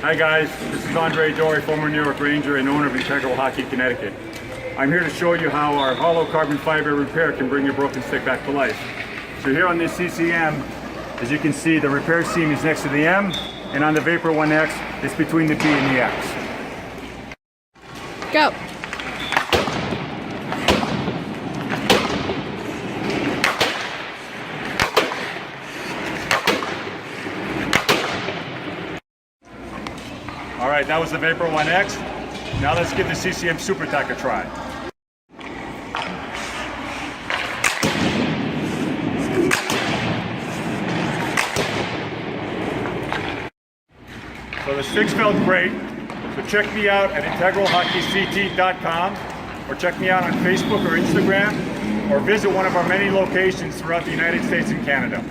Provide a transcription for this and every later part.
Hi guys, this is Andre Dory, former New York Ranger and owner of Integral Hockey Connecticut. I'm here to show you how our hollow carbon fiber repair can bring your broken stick back to life. So here on this CCM, as you can see, the repair seam is next to the M, and on the Vapor 1X, it's between the B and the X. Go. All right, that was the Vapor 1X. Now let's give the CCM Super Tack a try. So the sticks felt great. So check me out at integralhockeyct.com, or check me out on Facebook or Instagram, or visit one of our many locations throughout the United States and Canada.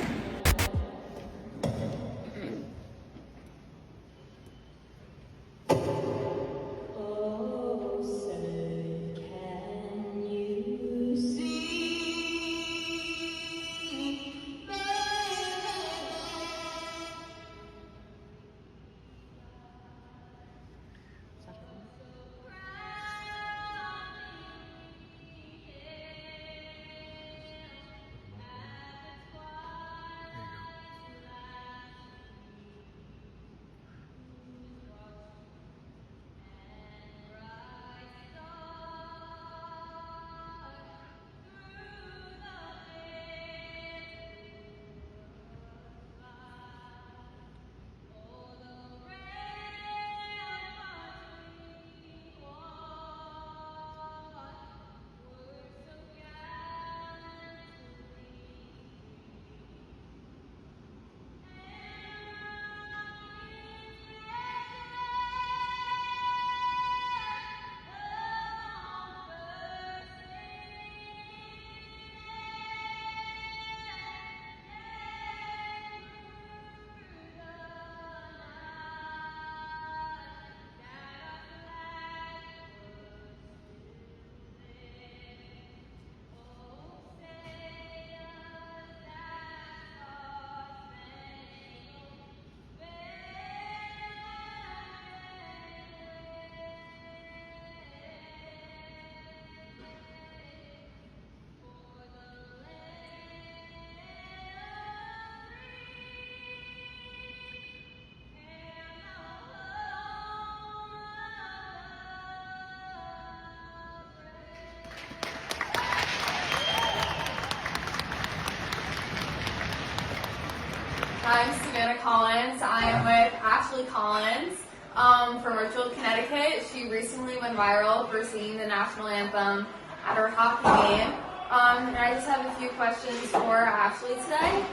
I'm Savannah Collins. I am with Ashley Collins from Ridgefield, Connecticut. She recently went viral for singing the national anthem at her hockey game. And I just have a few questions for Ashley today.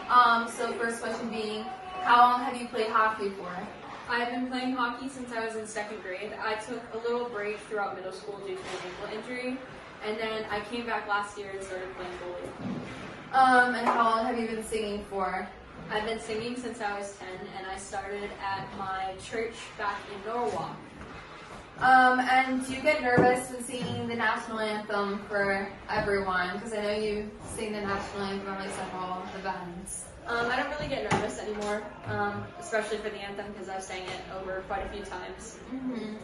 So first question being, how long have you played hockey for? I've been playing hockey since I was in second grade. I took a little break throughout middle school due to an ankle injury, and then I came back last year and started playing goalie. And how long have you been singing for? I've been singing since I was 10, and I started at my church back in Norwalk. And do you get nervous when singing the national anthem for everyone? Because I know you sing the national anthem at like several events. I don't really get nervous anymore, especially for the anthem, because I've sang it over quite a few times.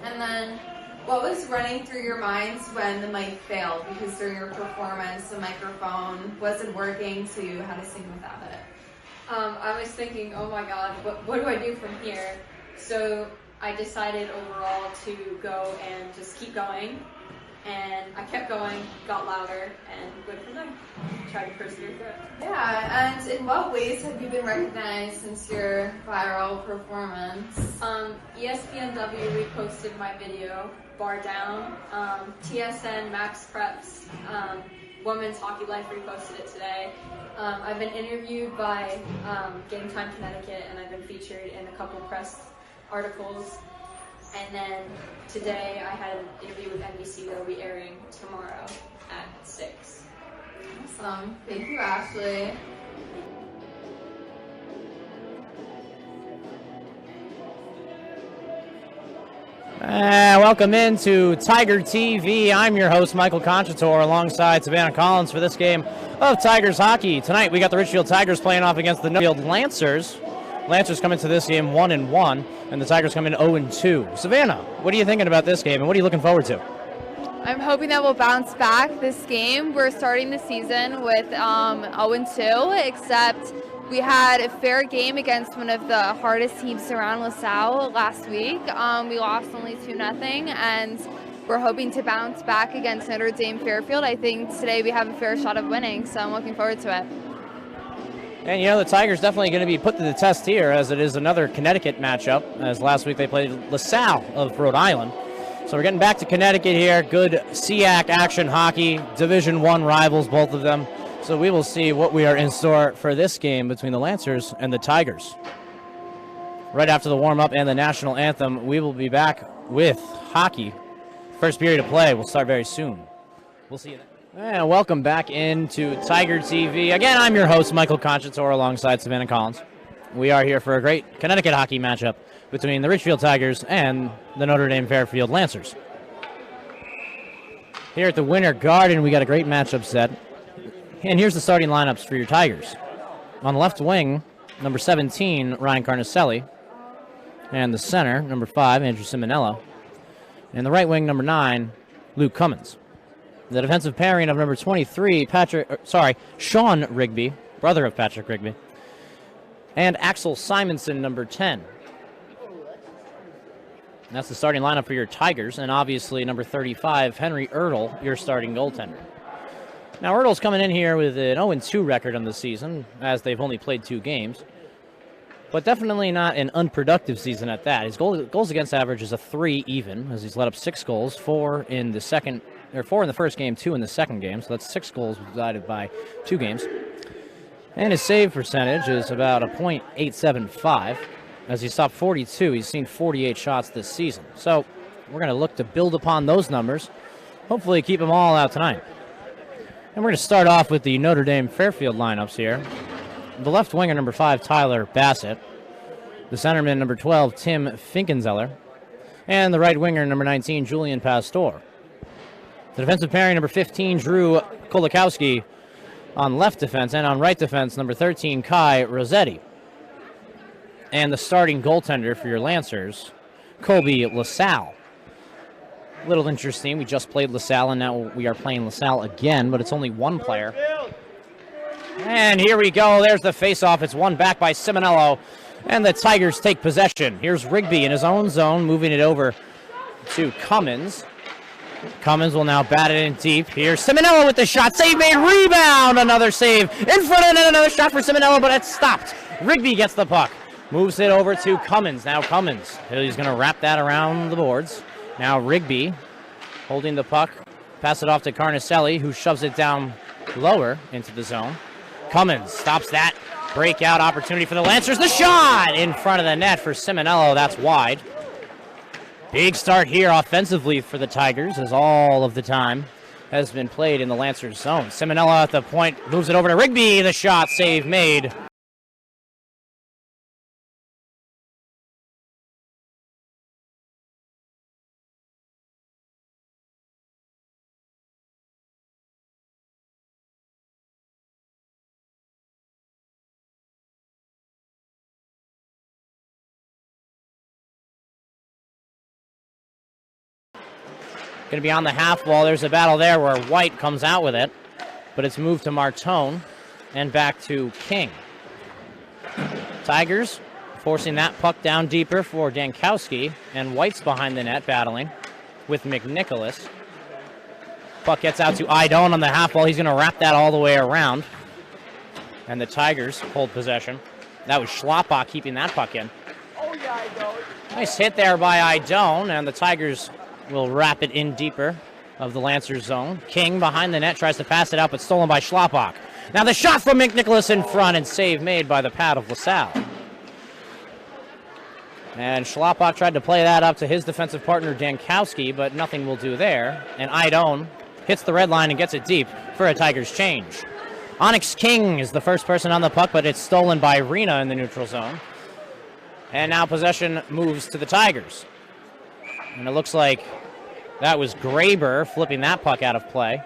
And then, what was running through your minds when the mic failed? Because during your performance, the microphone wasn't working, so you had to sing without it. I was thinking, oh my god, what do I do from here? So I decided overall to go and just keep going. And I kept going, got louder, and went from there. Tried to persevere through it. Yeah, and in what ways have you been recognized since your viral performance? ESPNW reposted my video, Bar Down. TSN Max Preps, Women's Hockey Life reposted it today. I've been interviewed by Game Time Connecticut, and I've been featured in a couple press articles. And then today I had an interview with NBC that will be airing tomorrow at 6. Awesome. Thank you, Ashley. Welcome into Tiger TV. I'm your host, Michael Conchator, alongside Savannah Collins for this game of Tigers hockey. Tonight we got the Ridgefield Tigers playing off against the Ridgefield Lancers. Lancers come into this game 1-1, and the Tigers come in 0-2. Savannah, what are you thinking about this game, and what are you looking forward to? I'm hoping that we'll bounce back this game. We're starting the season with 0-2, except we had a fair game against one of the hardest teams around, LaSalle, last week. We lost only 2-0, and we're hoping to bounce back against Notre Dame Fairfield. I think today we have a fair shot of winning, so I'm looking forward to it. And you know, the Tigers definitely going to be put to the test here, as it is another Connecticut matchup, as last week they played LaSalle of Rhode Island. So we're getting back to Connecticut here. Good SEAC action hockey, Division I rivals, both of them. So we will see what we are in store for this game between the Lancers and the Tigers. Right after the warm-up and the national anthem, we will be back with hockey. First period of play will start very soon. We'll see you then. And welcome back into Tiger TV. Again, I'm your host, Michael Conchator, alongside Savannah Collins. We are here for a great Connecticut hockey matchup between the Ridgefield Tigers and the Notre Dame Fairfield Lancers. Here at the Winter Garden, we got a great matchup set. And here's the starting lineups for your Tigers. On the left wing, number 17, Ryan Carnicelli. And the center, number 5, Andrew Simonello. And the right wing, number 9, Luke Cummins. The defensive pairing of number 23, Sean Rigby, brother of Patrick Rigby, and Axel Simonson, number 10. And that's the starting lineup for your Tigers, and obviously number 35, Henry Ertl, your starting goaltender. Now, Ertl's coming in here with an 0-2 record on the season, as they've only played 2 games, but definitely not an unproductive season at that. His goals against average is a 3 even, as he's let up 6 goals, 4 in the first game, 2 in the second game, so that's 6 goals divided by 2 games. And his save percentage is about a .875. As he's stopped 42, he's seen 48 shots this season. So we're going to look to build upon those numbers, hopefully keep them all out tonight. And we're going to start off with the Notre Dame Fairfield lineups here. The left winger, number 5, Tyler Bassett. The centerman, number 12, Tim Finkenzeller. And the right winger, number 19, Julian Pastor. The defensive pairing, number 15, Drew Kolakowski on left defense, and on right defense, number 13, Kai Rossetti. And the starting goaltender for your Lancers, Colby LaSalle. A little interesting, we just played LaSalle, and now we are playing LaSalle again, but it's only one player. And here we go, there's the face-off. It's won back by Simonello, and the Tigers take possession. Here's Rigby in his own zone, moving it over to Cummins. Cummins will now bat it in deep. Here's Simonello with the shot. Save made. Rebound. Another save. In front and another shot for Simonello, but it's stopped. Rigby gets the puck. Moves it over to Cummins. Now Cummins. He's going to wrap that around the boards. Now Rigby holding the puck. Pass it off to Carnicelli, who shoves it down lower into the zone. Cummins stops that. Breakout opportunity for the Lancers. The shot in front of the net for Simonello. That's wide. Big start here offensively for the Tigers, as all of the time has been played in the Lancers zone. Simonello at the point, moves it over to Rigby. The shot, save made. Going to be on the half wall. There's a battle there where White comes out with it, but it's moved to Martone and back to King. Tigers forcing that puck down deeper for Dankowski, and White's behind the net battling with McNicholas. Puck gets out to Idone on the half wall. He's going to wrap that all the way around, and the Tigers hold possession. That was Schlappak keeping that puck in. Nice hit there by Idone, and the Tigers will wrap it in deeper of the Lancers zone. King behind the net tries to pass it out, but stolen by Schlappak. Now the shot from McNicholas in front, and save made by the pad of LaSalle. And Schlappak tried to play that up to his defensive partner Dankowski, but nothing will do there. And Idone hits the red line and gets it deep for a Tigers change. Onyx King is the first person on the puck, but it's stolen by Rena in the neutral zone. And now possession moves to the Tigers. And it looks like that was Graber flipping that puck out of play.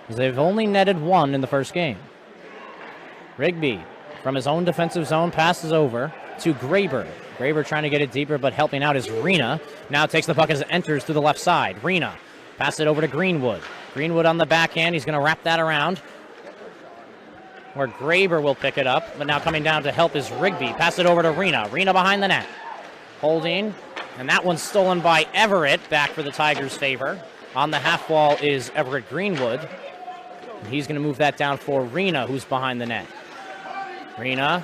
They've only netted one in the first game. Rigby from his own defensive zone passes over to Graber. Graber trying to get it deeper, but helping out is Rena. Now takes the puck as it enters through the left side. Rena pass it over to Greenwood. Greenwood on the backhand. He's going to wrap that around, where Graber will pick it up, but now coming down to help is Rigby. Pass it over to Rena. Rena behind the net. Holding, and that one's stolen by Everett, back for the Tigers' favor. On the half wall is Everett Greenwood. And he's going to move that down for Rena, who's behind the net. Rena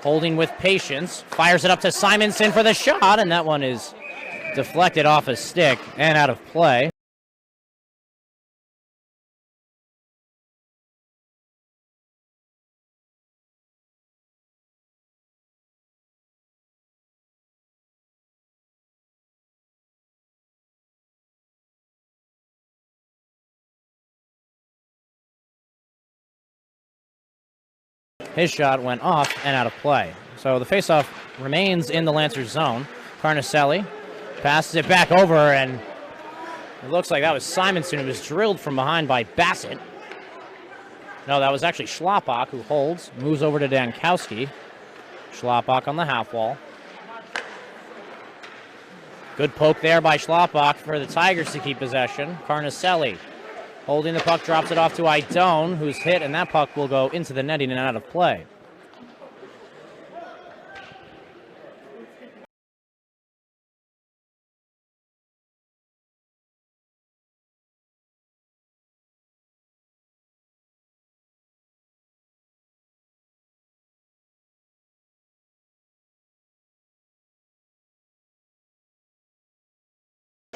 holding with patience, fires it up to Simonson for the shot, and that one is deflected off a stick and out of play. His shot went off and out of play. So the faceoff remains in the Lancers zone. Carnicelli passes it back over, and it looks like that was Simonson who was drilled from behind by Bassett. No, that was actually Schlappak who holds, moves over to Dankowski. Schlappak on the half wall. Good poke there by Schlappak for the Tigers to keep possession. Carnicelli holding the puck, drops it off to Idone, who's hit, and that puck will go into the netting and out of play.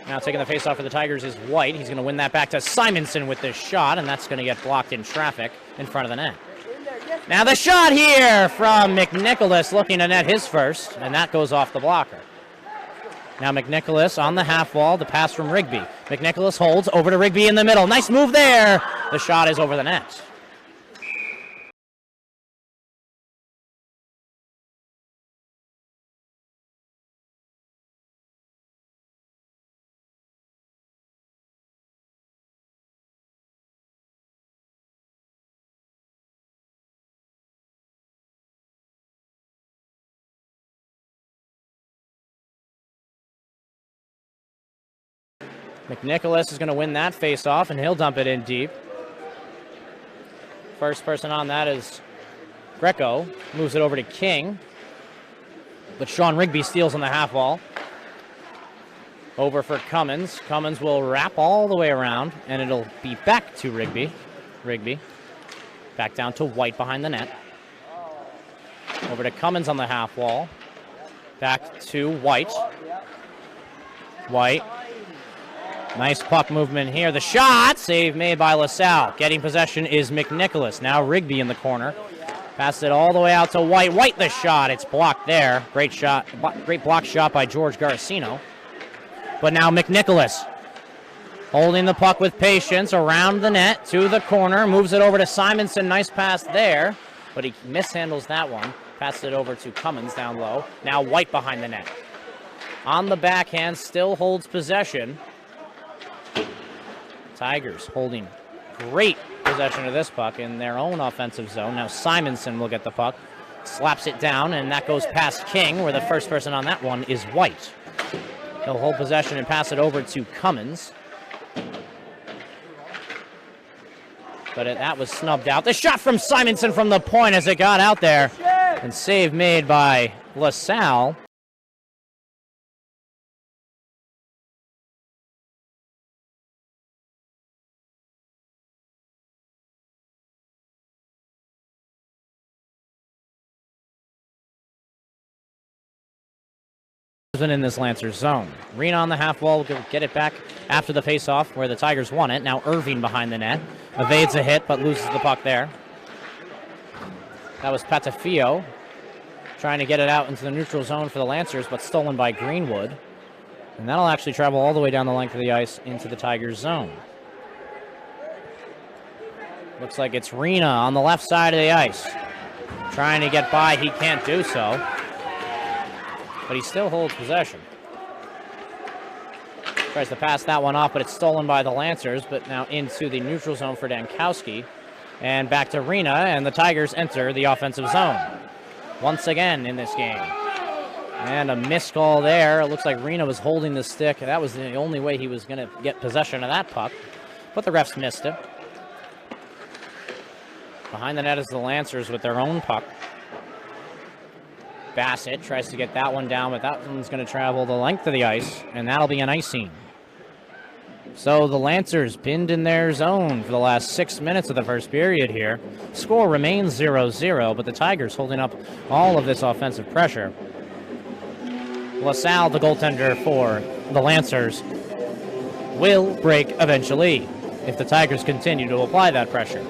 Now taking the face-off for the Tigers is White. He's going to win that back to Simonson with this shot, and that's going to get blocked in traffic in front of the net. Now the shot here from McNicholas, looking to net his first, and that goes off the blocker. Now McNicholas on the half wall, the pass from Rigby. McNicholas holds over to Rigby in the middle. Nice move there. The shot is over the net. McNicholas is going to win that face-off, and he'll dump it in deep. First person on that is Greco. Moves it over to King. But Sean Rigby steals on the half wall. Over for Cummins. Cummins will wrap all the way around, and it'll be back to Rigby. Rigby. Back down to White behind the net. Over to Cummins on the half wall. Back to White. White. Nice puck movement here. The shot, save made by LaSalle. Getting possession is McNicholas. Now Rigby in the corner. Pass it all the way out to White. White the shot. It's blocked there. Great shot. Great block shot by George Garacino. But now McNicholas holding the puck with patience around the net to the corner. Moves it over to Simonson. Nice pass there. But he mishandles that one. Passes it over to Cummins down low. Now White behind the net. On the backhand, still holds possession. Tigers holding great possession of this puck in their own offensive zone. Now Simonson will get the puck, slaps it down, and that goes past King, where the first person on that one is White. He'll hold possession and pass it over to Cummins. But that was snubbed out. The shot from Simonson from the point as it got out there. And save made by LaSalle. In this Lancers zone. Rena on the half wall will get it back after the face-off where the Tigers won it. Now Irving behind the net. Evades a hit but loses the puck there. That was Patafio trying to get it out into the neutral zone for the Lancers, but stolen by Greenwood. And that'll actually travel all the way down the length of the ice into the Tigers zone. Looks like it's Rena on the left side of the ice. Trying to get by, he can't do so. But he still holds possession. Tries to pass that one off, but it's stolen by the Lancers, but now into the neutral zone for Dankowski. And back to Rena, and the Tigers enter the offensive zone once again in this game. And a missed call there. It looks like Rena was holding the stick. That was the only way he was going to get possession of that puck, but the refs missed it. Behind the net is the Lancers with their own puck. Bassett tries to get that one down, but that one's going to travel the length of the ice, and that'll be an icing. So the Lancers pinned in their zone for the last 6 minutes of the first period here. Score remains 0-0, but the Tigers holding up all of this offensive pressure. LaSalle, the goaltender for the Lancers, will break eventually if the Tigers continue to apply that pressure.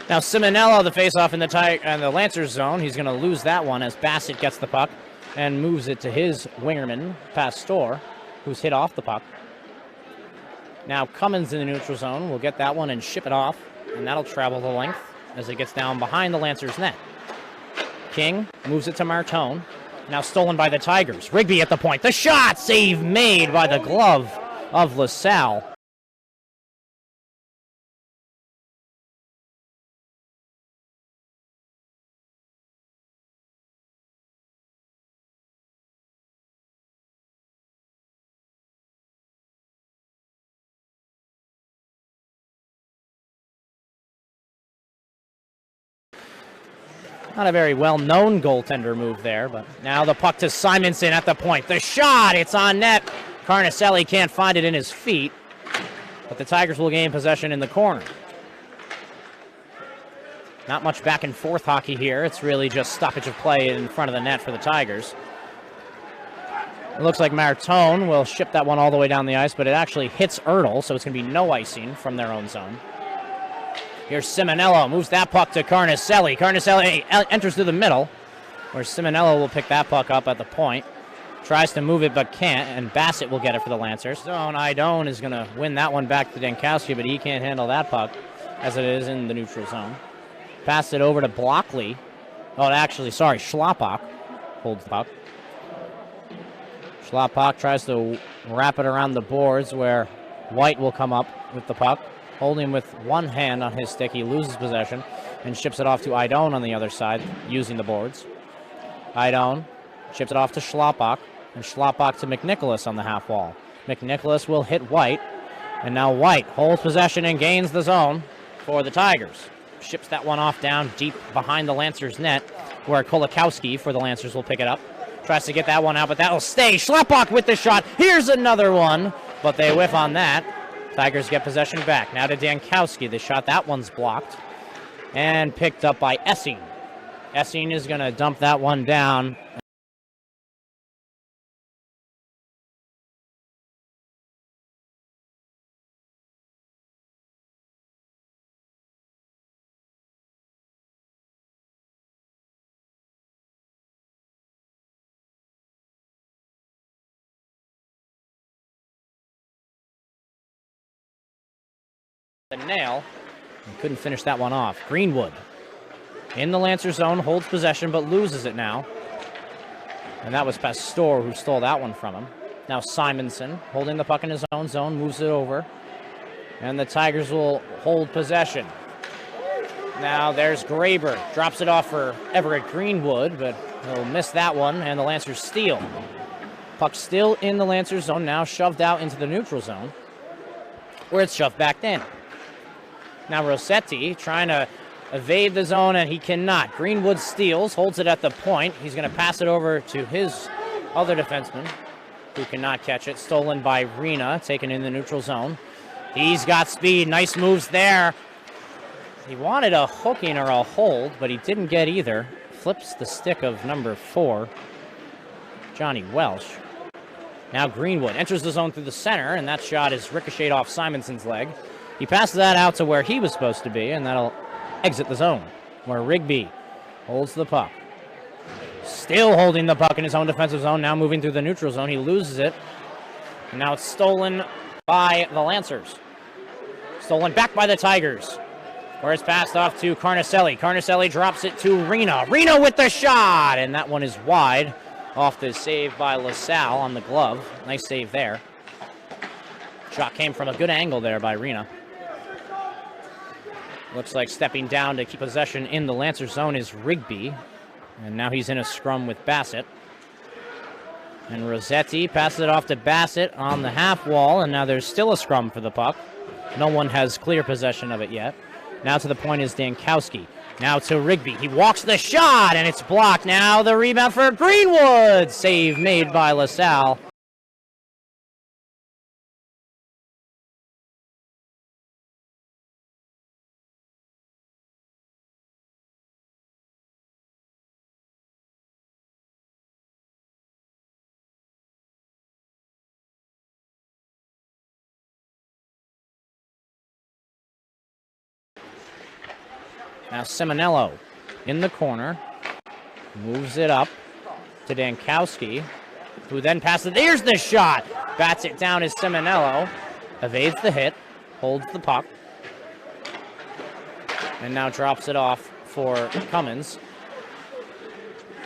Now Simonello, the faceoff in the Lancers zone, he's going to lose that one as Bassett gets the puck and moves it to his wingerman, Pastor, who's hit off the puck. Now Cummins in the neutral zone will get that one and ship it off, and that'll travel the length as it gets down behind the Lancers net. King moves it to Martone. Now stolen by the Tigers. Rigby at the point. The shot! Save made by the glove of LaSalle. Not a very well-known goaltender move there, but now the puck to Simonson at the point. The shot, it's on net. Carnicelli can't find it in his feet, but the Tigers will gain possession in the corner. Not much back and forth hockey here. It's really just stoppage of play in front of the net for the Tigers. It looks like Martone will ship that one all the way down the ice, but it actually hits Ertl, so it's going to be no icing from their own zone. Here's Simonello, moves that puck to Carnicelli. Carnicelli enters through the middle, where Simonello will pick that puck up at the point. Tries to move it, but can't, and Bassett will get it for the Lancers. Zone, Idone is going to win that one back to Dankowski, but he can't handle that puck, as it is in the neutral zone. Pass it over to Blockley. Oh, actually, sorry, Schlappak holds the puck. Schlappak tries to wrap it around the boards, where White will come up with the puck. Holding with one hand on his stick, he loses possession and ships it off to Idone on the other side, using the boards. Idone ships it off to Schlappak, and Schlappak to McNicholas on the half wall. McNicholas will hit White, and now White holds possession and gains the zone for the Tigers. Ships that one off down deep behind the Lancers net, where Kolakowski for the Lancers will pick it up. Tries to get that one out, but that'll stay. Schlappak with the shot. Here's another one, but they whiff on that. Tigers get possession back. Now to Dankowski. The shot, that one's blocked and picked up by Essing. Essing is going to dump that one down. The nail. And couldn't finish that one off. Greenwood in the Lancer zone, holds possession but loses it now. And that was Pastor who stole that one from him. Now Simonson holding the puck in his own zone, moves it over. And the Tigers will hold possession. Now there's Graber. Drops it off for Everett Greenwood, but he'll miss that one, and the Lancers steal. Puck still in the Lancers zone, now shoved out into the neutral zone, where it's shoved back in. Now Rossetti trying to evade the zone, and he cannot. Greenwood steals, holds it at the point. He's going to pass it over to his other defenseman, who cannot catch it. Stolen by Rena, taken in the neutral zone. He's got speed. Nice moves there. He wanted a hooking or a hold, but he didn't get either. Flips the stick of number 4, Johnny Welsh. Now Greenwood enters the zone through the center, and that shot is ricocheted off Simonson's leg. He passes that out to where he was supposed to be, and that'll exit the zone, where Rigby holds the puck. Still holding the puck in his own defensive zone, now moving through the neutral zone. He loses it, and now it's stolen by the Lancers. Stolen back by the Tigers, where it's passed off to Carnicelli. Carnicelli drops it to Rena. Rena with the shot, and that one is wide off the save by LaSalle on the glove. Nice save there. Shot came from a good angle there by Rena. Looks like stepping down to keep possession in the Lancers zone is Rigby. And now he's in a scrum with Bassett. And Rossetti passes it off to Bassett on the half wall, and now there's still a scrum for the puck. No one has clear possession of it yet. Now to the point is Dankowski. Now to Rigby. He walks the shot, and it's blocked. Now the rebound for Greenwood. Save made by LaSalle. Now Simonello in the corner, moves it up to Dankowski, who then passes. There's the shot. Bats it down as Simonello, evades the hit, holds the puck, and now drops it off for Cummins.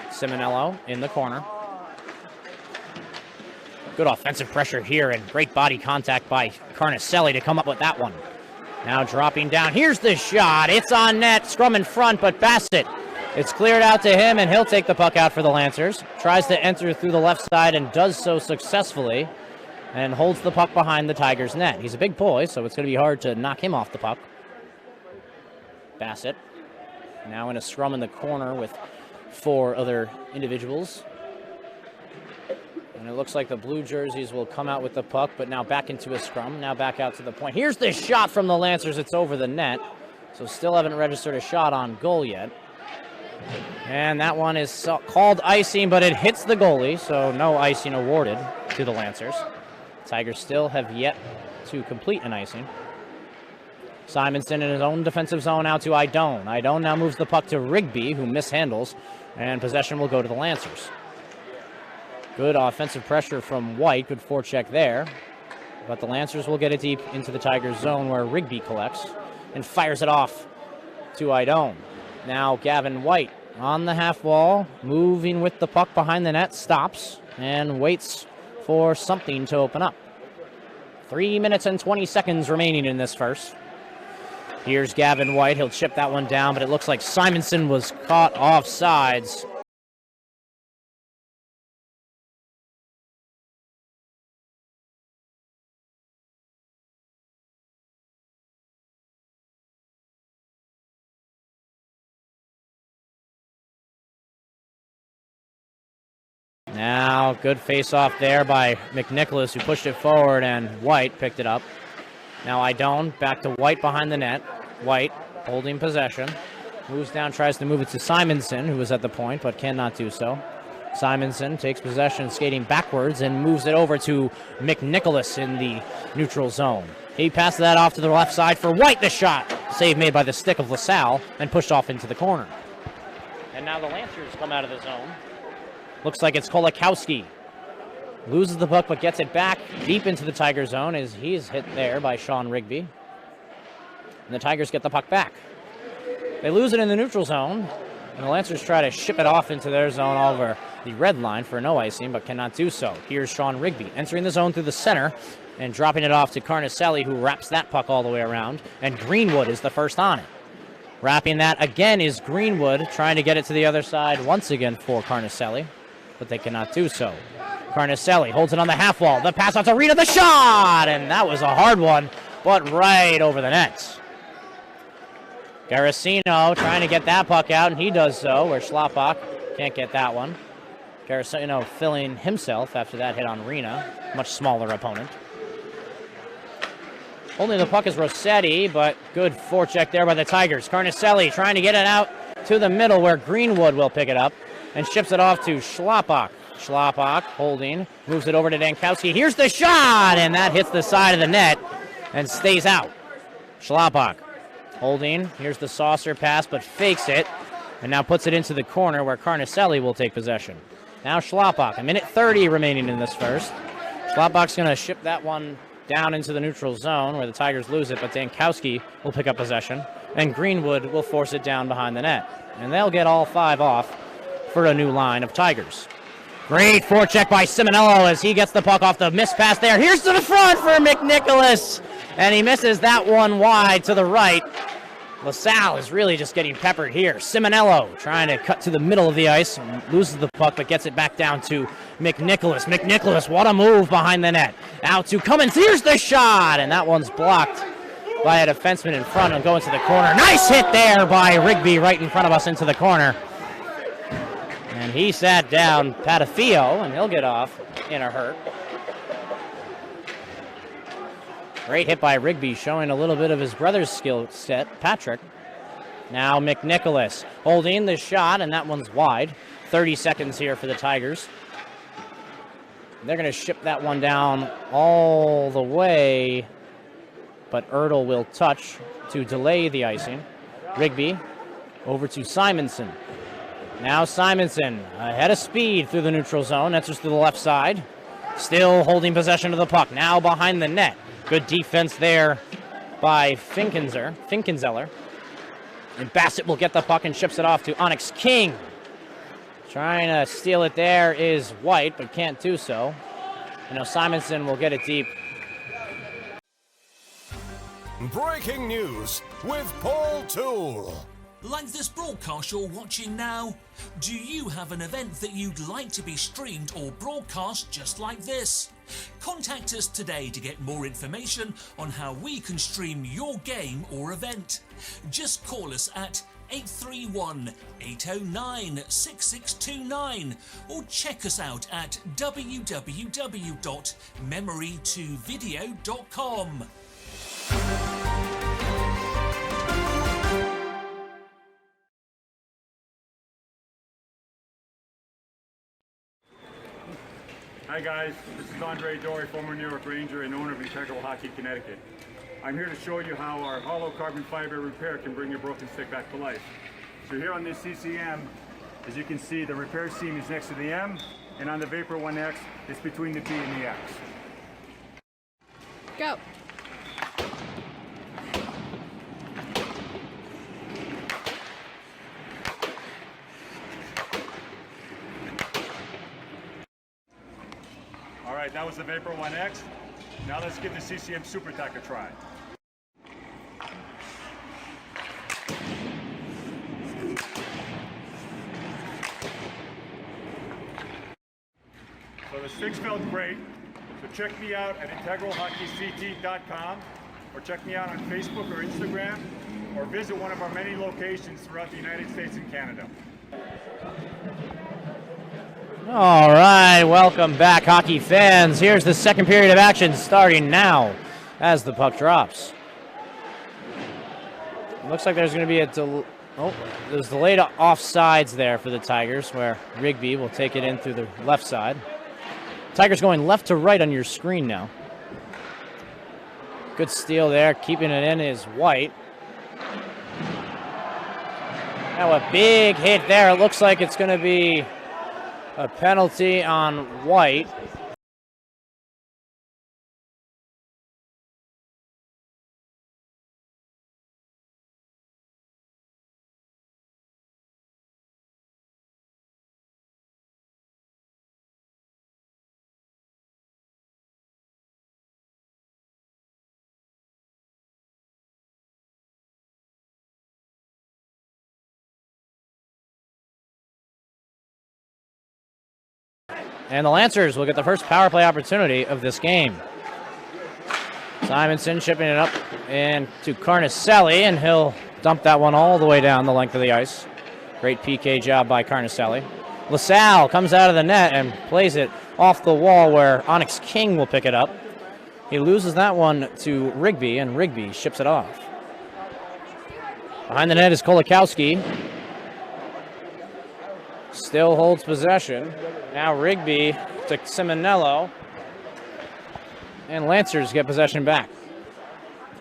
Simonello in the corner. Good offensive pressure here and great body contact by Carnicelli to come up with that one. Now dropping down. Here's the shot. It's on net. Scrum in front, but Bassett. It's cleared out to him, and he'll take the puck out for the Lancers. Tries to enter through the left side and does so successfully, and holds the puck behind the Tigers' net. He's a big boy, so it's going to be hard to knock him off the puck. Bassett now in a scrum in the corner with 4 other individuals. And it looks like the blue jerseys will come out with the puck, but now back into a scrum, now back out to the point. Here's the shot from the Lancers. It's over the net, so still haven't registered a shot on goal yet. And that one is called icing, but it hits the goalie, so no icing awarded to the Lancers. Tigers still have yet to complete an icing. Simonson in his own defensive zone out to Idone. Idone now moves the puck to Rigby, who mishandles, and possession will go to the Lancers. Good offensive pressure from White. Good forecheck there. But the Lancers will get it deep into the Tigers' zone where Rigby collects and fires it off to Idone. Now Gavin White on the half wall, moving with the puck behind the net, stops and waits for something to open up. 3 minutes and 20 seconds remaining in this first. Here's Gavin White. He'll chip that one down, but it looks like Simonson was caught offsides. Now, good face-off there by McNicholas, who pushed it forward, and White picked it up. Now Idone back to White behind the net. White holding possession. Moves down, tries to move it to Simonson, who was at the point, but cannot do so. Simonson takes possession, skating backwards, and moves it over to McNicholas in the neutral zone. He passed that off to the left side for White. The shot, save made by the stick of LaSalle, and pushed off into the corner. And now the Lancers come out of the zone. Looks like it's Kolakowski. Loses the puck, but gets it back deep into the Tiger zone as he's hit there by Sean Rigby. And the Tigers get the puck back. They lose it in the neutral zone, and the Lancers try to ship it off into their zone over the red line for no icing, but cannot do so. Here's Sean Rigby entering the zone through the center and dropping it off to Carnicelli, who wraps that puck all the way around, and Greenwood is the first on it. Wrapping that again is Greenwood, trying to get it to the other side once again for Carnicelli, but they cannot do so. Carnicelli holds it on the half wall. The pass out to Rita, the shot! And that was a hard one, but right over the net. Garasino trying to get that puck out, and he does so, where Schlappak can't get that one. Garasino filling himself after that hit on Rena, much smaller opponent. Holding the puck is Rossetti, but good forecheck there by the Tigers. Carnicelli trying to get it out to the middle where Greenwood will pick it up and ships it off to Schlappak. Schlappak holding, moves it over to Dankowski. Here's the shot, and that hits the side of the net and stays out. Schlappak holding, here's the saucer pass, but fakes it, and now puts it into the corner where Carnicelli will take possession. Now Schlappak, 1:30 remaining in this first. Schlappak's going to ship that one down into the neutral zone where the Tigers lose it, but Dankowski will pick up possession, and Greenwood will force it down behind the net. And they'll get all 5 off for a new line of Tigers. Great forecheck by Simonello as he gets the puck off the miss pass there. Here's to the front for McNicholas, and he misses that one wide to the right. LaSalle is really just getting peppered here. Simonello trying to cut to the middle of the ice, loses the puck, but gets it back down to McNicholas. McNicholas, what a move behind the net. Out to Cummins, here's the shot, and that one's blocked by a defenseman in front and going to the corner. Nice hit there by Rigby right in front of us into the corner. And he sat down Patafio, and he'll get off in a hurt. Great hit by Rigby, showing a little bit of his brother's skill set, Patrick. Now McNicholas holding the shot, and that one's wide. 30 seconds here for the Tigers. They're going to ship that one down all the way, but Ertl will touch to delay the icing. Rigby over to Simonson. Now Simonson ahead of speed through the neutral zone. Enters to the left side. Still holding possession of the puck. Now behind the net. Good defense there by Finkenzeller. And Bassett will get the puck and ships it off to Onyx King. Trying to steal it there is White, but can't do so. Simonson will get it deep. Breaking news with Paul Toole. Like this broadcast you're watching now? Do you have an event that you'd like to be streamed or broadcast just like this? Contact us today to get more information on how we can stream your game or event. Just call us at 831-809-6629 or check us out at www.memory2video.com. Hi guys, this is Andre Dory, former New York Ranger and owner of Integral Hockey Connecticut. I'm here to show you how our hollow carbon fiber repair can bring your broken stick back to life. So here on this CCM, as you can see, the repair seam is next to the M, and on the Vapor 1X, it's between the B and the X. Go. All right, that was the Vapor 1X. Now let's give the CCM Super Tack a try. So the sticks felt great. So check me out at integralhockeyct.com, or check me out on Facebook or Instagram, or visit one of our many locations throughout the United States and Canada. All right, welcome back, hockey fans. Here's the second period of action starting now as the puck drops. Looks like there's going to be there's delayed offsides there for the Tigers, where Rigby will take it in through the left side. Tigers going left to right on your screen now. Good steal there. Keeping it in is White. Now a big hit there. It looks like it's going to be a penalty on White. And the Lancers will get the first power play opportunity of this game. Simonson shipping it up and to Carnicelli, and he'll dump that one all the way down the length of the ice. Great PK job by Carnicelli. LaSalle comes out of the net and plays it off the wall where Onyx King will pick it up. He loses that one to Rigby, and Rigby ships it off. Behind the net is Kolakowski. Still holds possession. Now Rigby to Simonello. And Lancers get possession back.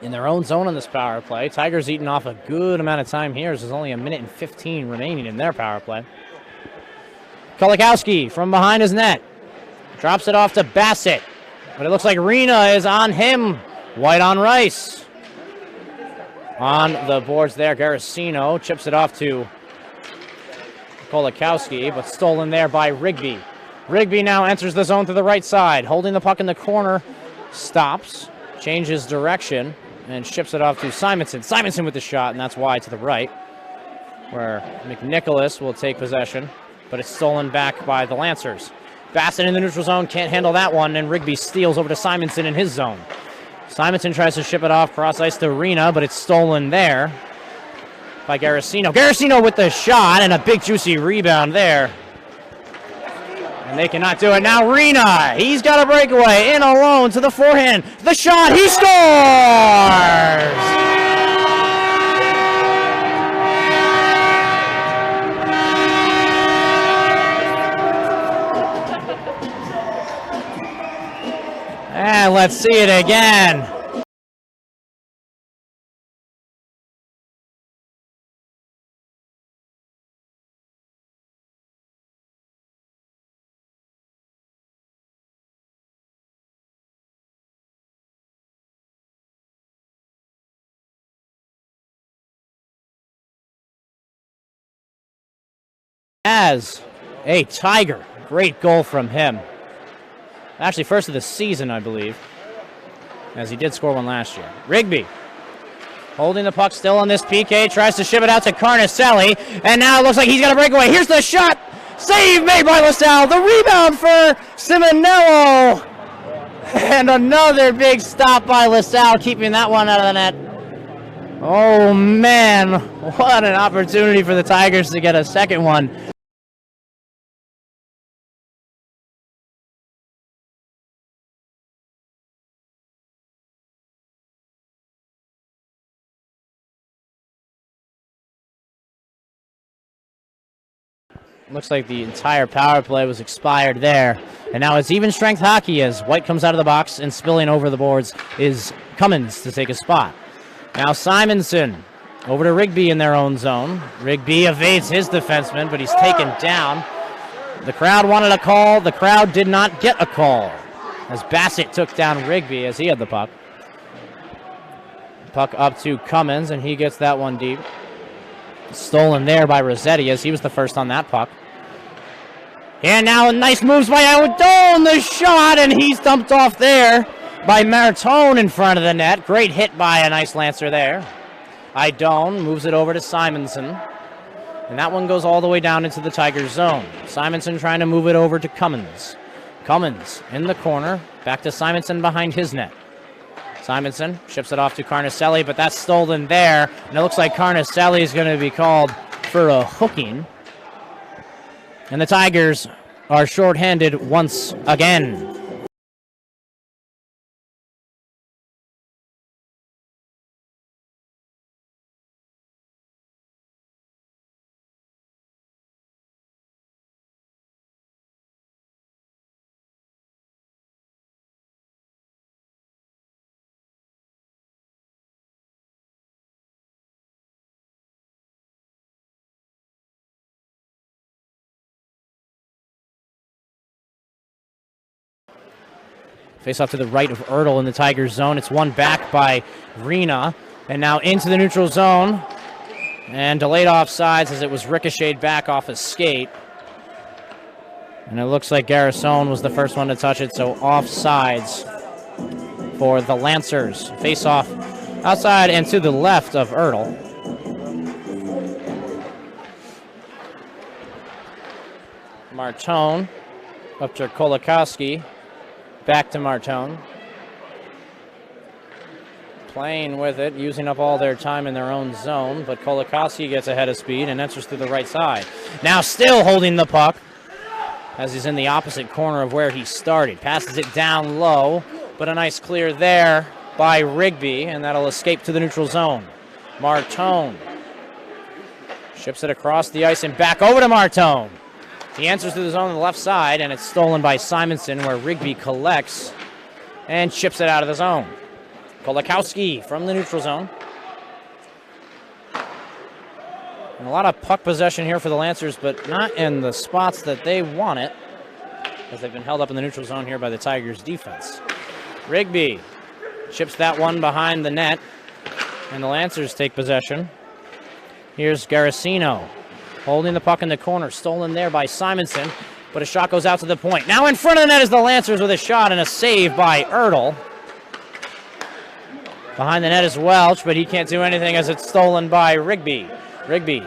In their own zone on this power play. Tigers eating off a good amount of time here. There's only 1:15 remaining in their power play. Kolakowski from behind his net. Drops it off to Bassett. But it looks like Rena is on him. White on Rice. On the boards there, Garasino chips it off to Kolakowski, but stolen there by Rigby. Rigby now enters the zone to the right side, holding the puck in the corner, stops, changes direction, and ships it off to Simonson. Simonson with the shot, and that's wide to the right, where McNicholas will take possession, but it's stolen back by the Lancers. Bassett in the neutral zone, can't handle that one, and Rigby steals over to Simonson in his zone. Simonson tries to ship it off cross ice to Arena, but it's stolen there by Garasino. Garasino with the shot, and a big juicy rebound there. And they cannot do it. Now Rena, he's got a breakaway, in alone to the forehand. The shot, he scores! And let's see it again. As a Tiger, great goal from him. Actually, first of the season, I believe, as he did score one last year. Rigby holding the puck still on this PK, tries to ship it out to Carnicelli, and now it looks like he's got a breakaway. Here's the shot, save made by LaSalle, the rebound for Simonello, and another big stop by LaSalle, keeping that one out of the net. Oh man, what an opportunity for the Tigers to get a second one. Looks like the entire power play was expired there. And now it's even strength hockey as White comes out of the box, and spilling over the boards is Cummins to take a spot. Now Simonson over to Rigby in their own zone. Rigby evades his defenseman, but he's taken down. The crowd wanted a call. The crowd did not get a call as Bassett took down Rigby as he had the puck. Puck up to Cummins, and he gets that one deep. Stolen there by Rossetti as he was the first on that puck. And now nice moves by Audon, the shot, and he's dumped off there by Martone in front of the net. Great hit by a nice Lancer there. Audon moves it over to Simonson, and that one goes all the way down into the Tigers zone. Simonson trying to move it over to Cummins. Cummins in the corner, back to Simonson behind his net. Simonson ships it off to Carnicelli, but that's stolen there, and it looks like Carnicelli is going to be called for a hooking. And the Tigers are shorthanded once again. Face off to the right of Ertl in the Tigers zone. It's won back by Rena. And now into the neutral zone. And delayed offsides as it was ricocheted back off a skate. And it looks like Garrison was the first one to touch it, so offsides for the Lancers. Face off outside and to the left of Ertl. Martone up to Kolakowski. Back to Martone. Playing with it, using up all their time in their own zone, but Kolakowski gets ahead of speed and enters through the right side. Now still holding the puck as he's in the opposite corner of where he started. Passes it down low, but a nice clear there by Rigby, and that'll escape to the neutral zone. Martone ships it across the ice and back over to Martone. He enters through the zone on the left side, and it's stolen by Simonson, where Rigby collects and chips it out of the zone. Kolakowski from the neutral zone. And a lot of puck possession here for the Lancers, but not in the spots that they want it, as they've been held up in the neutral zone here by the Tigers' defense. Rigby chips that one behind the net, and the Lancers take possession. Here's Garasino holding the puck in the corner, stolen there by Simonson. but a shot goes out to the point. Now in front of the net is the Lancers with a shot and a save by Ertl. Behind the net is Welch, but he can't do anything as it's stolen by Rigby. Rigby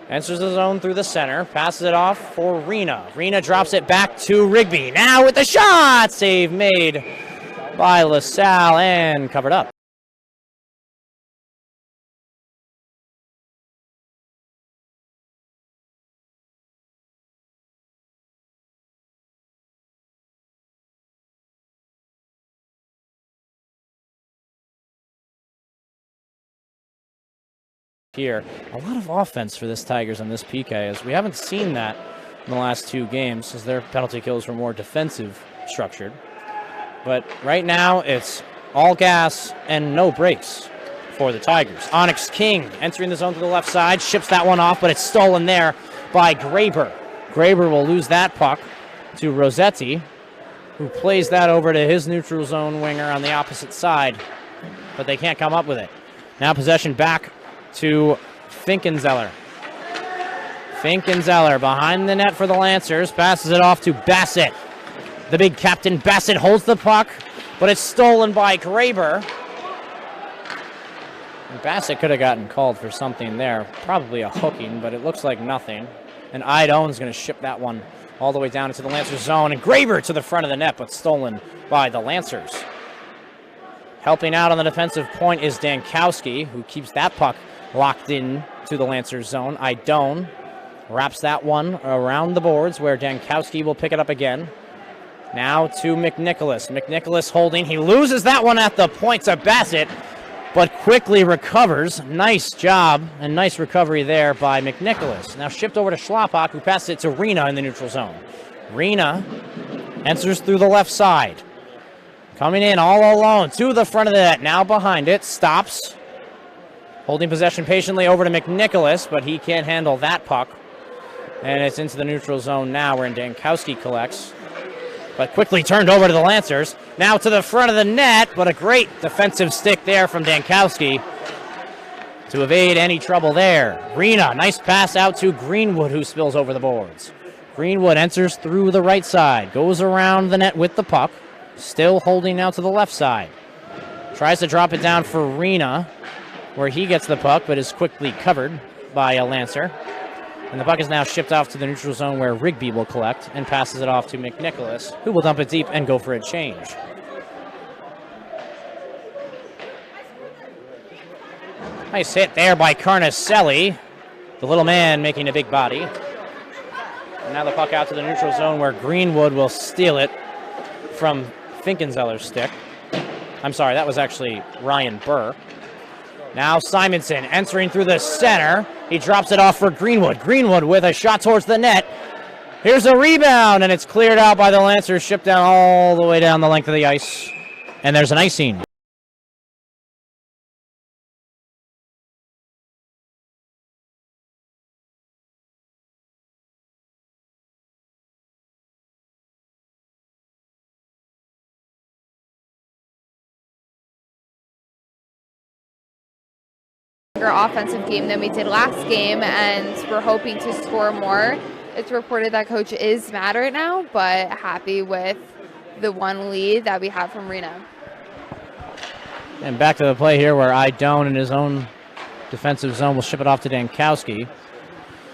enters the zone through the center, passes it off for Rena. Rena drops it back to Rigby. Now with the shot! Save made by LaSalle and covered up. Here, a lot of offense for this Tigers on this PK, as we haven't seen that in the last 2 games, as their penalty kills were more defensive structured. But right now, it's all gas and no brakes for the Tigers. Onyx King entering the zone to the left side, ships that one off, but it's stolen there by Graber. Graber will lose that puck to Rossetti, who plays that over to his neutral zone winger on the opposite side, but they can't come up with it. Now possession back to Finkenzeller. Finkenzeller behind the net for the Lancers, passes it off to Bassett. The big captain Bassett holds the puck, but it's stolen by Graber. And Bassett could have gotten called for something there, probably a hooking, but it looks like nothing. And Idone's going to ship that one all the way down into the Lancers zone, and Graber to the front of the net, but stolen by the Lancers. Helping out on the defensive point is Dankowski, who keeps that puck locked in to the Lancers zone. Idone wraps that one around the boards where Dankowski will pick it up again. Now to McNicholas. McNicholas holding. He loses that one at the point to Bassett, but quickly recovers. Nice job and nice recovery there by McNicholas. Now shipped over to Schlappak, who passes it to Rena in the neutral zone. Rena enters through the left side. Coming in all alone to the front of the net. Now behind it. Stops. Holding possession patiently over to McNicholas, but he can't handle that puck. And it's into the neutral zone now where Dankowski collects. But quickly turned over to the Lancers. Now to the front of the net, but a great defensive stick there from Dankowski to evade any trouble there. Rena, nice pass out to Greenwood, who spills over the boards. Greenwood enters through the right side, goes around the net with the puck, still holding now to the left side. Tries to drop it down for Rena, where he gets the puck, but is quickly covered by a Lancer. And the puck is now shipped off to the neutral zone where Rigby will collect and passes it off to McNicholas, who will dump it deep and go for a change. Nice hit there by Carnicelli. The little man making a big body. And now the puck out to the neutral zone where Greenwood will steal it from Finkenzeller's stick. I'm sorry, that was actually Ryan Burr. Now Simonson entering through the center. He drops it off for Greenwood. Greenwood with a shot towards the net. Here's a rebound, and it's cleared out by the Lancers, shipped down all the way down the length of the ice. And there's an icing. Offensive game than we did last game, and we're hoping to score more. It's reported that coach is mad right now, but happy with the one lead that we have from Reno. And back to the play here where Idone in his own defensive zone will ship it off to Dankowski,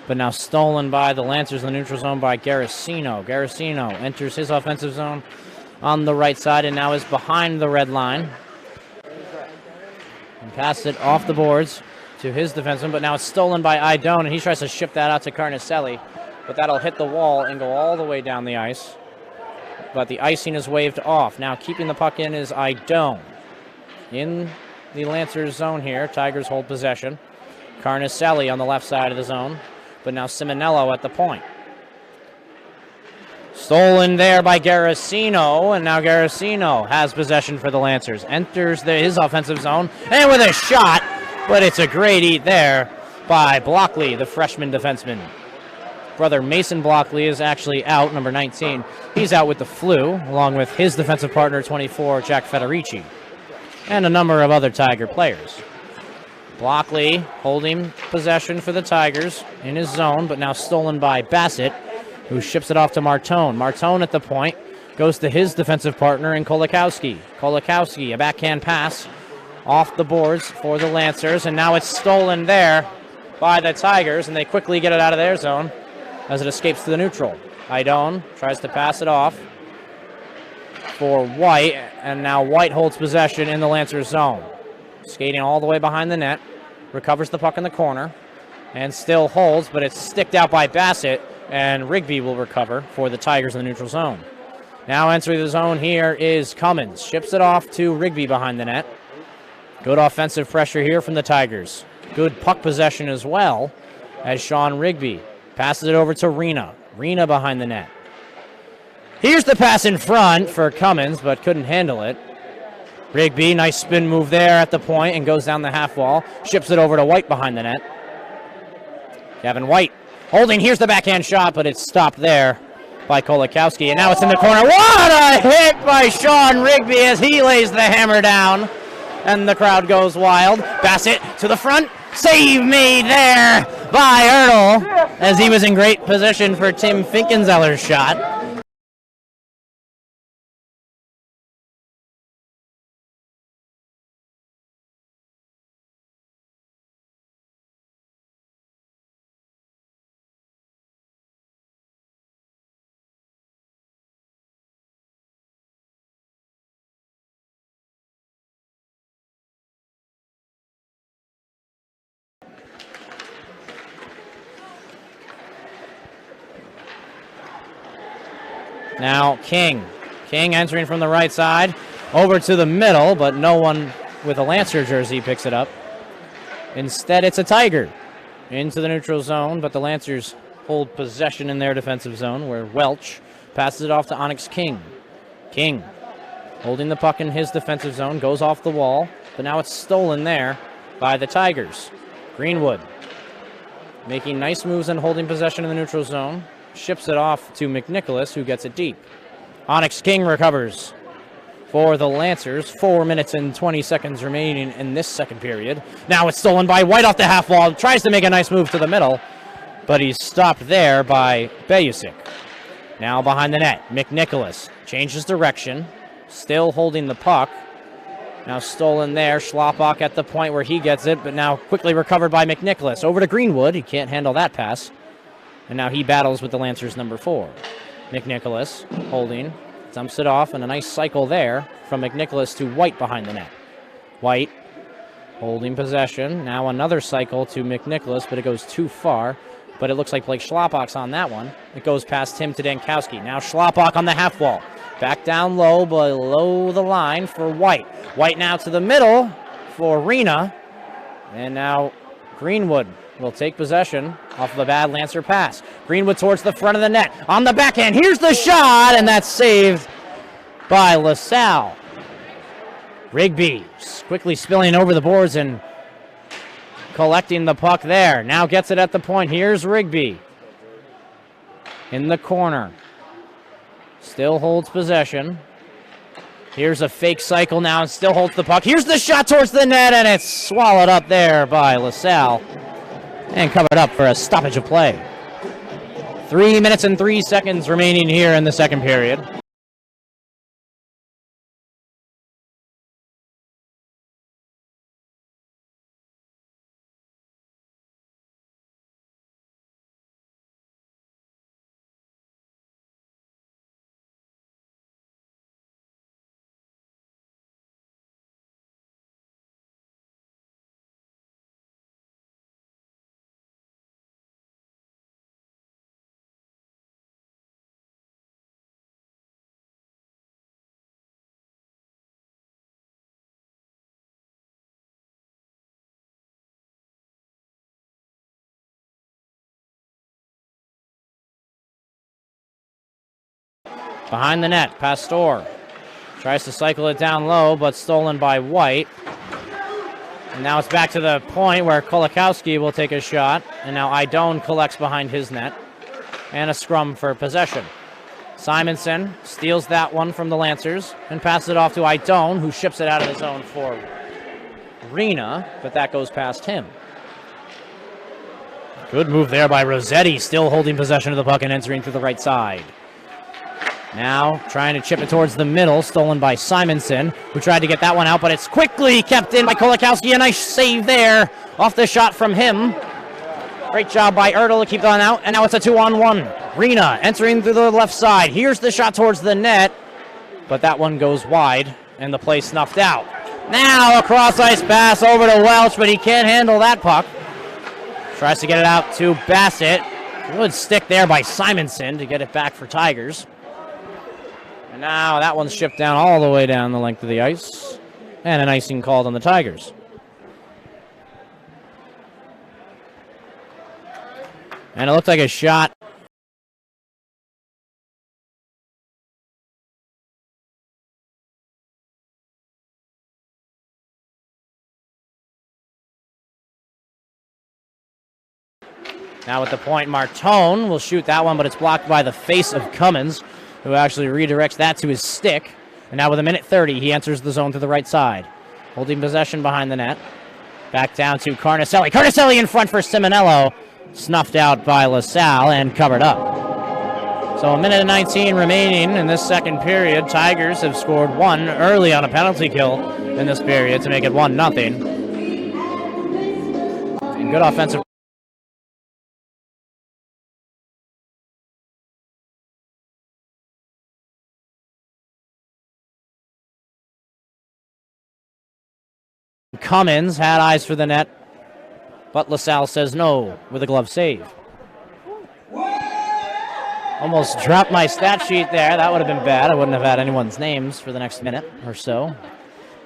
but now stolen by the Lancers in the neutral zone by Garasino. Garasino enters his offensive zone on the right side and now is behind the red line. And passes it off the boards to his defenseman, but now it's stolen by Idone, and he tries to ship that out to Carnicelli, but that'll hit the wall and go all the way down the ice. But the icing is waved off. Now keeping the puck in is Idone. In the Lancers zone here, Tigers hold possession. Carnicelli on the left side of the zone, but now Simonello at the point. Stolen there by Garasino, and now Garasino has possession for the Lancers. Enters his offensive zone, and with a shot, but it's a great eat there by Blockley, the freshman defenseman. Brother Mason Blockley is actually out, number 19. He's out with the flu, along with his defensive partner, 24, Jack Federici, and a number of other Tiger players. Blockley holding possession for the Tigers in his zone, but now stolen by Bassett, who ships it off to Martone. Martone at the point goes to his defensive partner in Kolakowski. Kolakowski, a backhand pass off the boards for the Lancers, and now it's stolen there by the Tigers, and they quickly get it out of their zone as it escapes to the neutral. Idone tries to pass it off for White, and now White holds possession in the Lancers zone. Skating all the way behind the net, recovers the puck in the corner, and still holds, but it's sticked out by Bassett, and Rigby will recover for the Tigers in the neutral zone. Now entering the zone here is Cummins. Ships it off to Rigby behind the net. Good offensive pressure here from the Tigers. Good puck possession as well as Sean Rigby passes it over to Rena. Rena behind the net. Here's the pass in front for Cummins, but couldn't handle it. Rigby, nice spin move there at the point and goes down the half wall. Ships it over to White behind the net. Kevin White holding. Here's the backhand shot, but it's stopped there by Kolakowski. And now it's in the corner. What a hit by Sean Rigby as he lays the hammer down. And the crowd goes wild. Bassett to the front. Save made there by Ertl as he was in great position for Tim Finkenzeller's shot. Now King. King entering from the right side. Over to the middle, but no one with a Lancer jersey picks it up. Instead, it's a Tiger into the neutral zone, but the Lancers hold possession in their defensive zone where Welch passes it off to Onyx King. King holding the puck in his defensive zone, goes off the wall, but now it's stolen there by the Tigers. Greenwood making nice moves and holding possession in the neutral zone. Ships it off to McNicholas, who gets it deep. Onyx King recovers for the Lancers. 4 minutes and 20 seconds remaining in this second period. Now it's stolen by White off the half wall. Tries to make a nice move to the middle, but he's stopped there by Bayusik. Now behind the net, McNicholas changes direction, still holding the puck. Now stolen there. Schlappak at the point where he gets it, but now quickly recovered by McNicholas. Over to Greenwood. He can't handle that pass. And now he battles with the Lancers number 4. McNicholas holding, dumps it off, and a nice cycle there from McNicholas to White behind the net. White holding possession. Now another cycle to McNicholas, but it goes too far. But it looks like Blake Schlappak's on that one. It goes past him to Dankowski. Now Schlappak on the half wall. Back down low, below the line for White. White now to the middle for Rena. And now Greenwood will take possession off of a bad Lancer pass. Greenwood towards the front of the net. On the backhand, here's the shot, and that's saved by LaSalle. Rigby quickly spilling over the boards and collecting the puck there. Now gets it at the point. Here's Rigby in the corner. Still holds possession. Here's a fake cycle now and still holds the puck. Here's the shot towards the net, and it's swallowed up there by LaSalle and covered up for a stoppage of play. 3 minutes and 3 seconds remaining here in the second period. Behind the net, Pastor tries to cycle it down low, but stolen by White. And now it's back to the point where Kolakowski will take a shot, and now Idone collects behind his net, and a scrum for possession. Simonson steals that one from the Lancers and passes it off to Idone, who ships it out of the zone for Rena, but that goes past him. Good move there by Rossetti, still holding possession of the puck and entering through the right side. Now trying to chip it towards the middle, stolen by Simonson, who tried to get that one out, but it's quickly kept in by Kolakowski. A nice save there off the shot from him. Great job by Ertl to keep that out, and now it's a 2-on-1. Rena entering through the left side. Here's the shot towards the net, but that one goes wide, and the play snuffed out. Now a cross-ice pass over to Welch, but he can't handle that puck. Tries to get it out to Bassett. Good stick there by Simonson to get it back for Tigers. And now that one's shipped down all the way down the length of the ice. And an icing called on the Tigers. And it looked like a shot. Now at the point, Martone will shoot that one, but it's blocked by the face of Cummins, who actually redirects that to his stick. And now with a minute 30, he enters the zone to the right side. Holding possession behind the net. Back down to Carnicelli. Carnicelli in front for Simonello. Snuffed out by LaSalle and covered up. So a minute and 19 remaining in this second period. Tigers have scored one early on a penalty kill in this period to make it 1-0. And good offensive. Cummins had eyes for the net, but LaSalle says no with a glove save. Almost dropped my stat sheet there. That would have been bad. I wouldn't have had anyone's names for the next minute or so,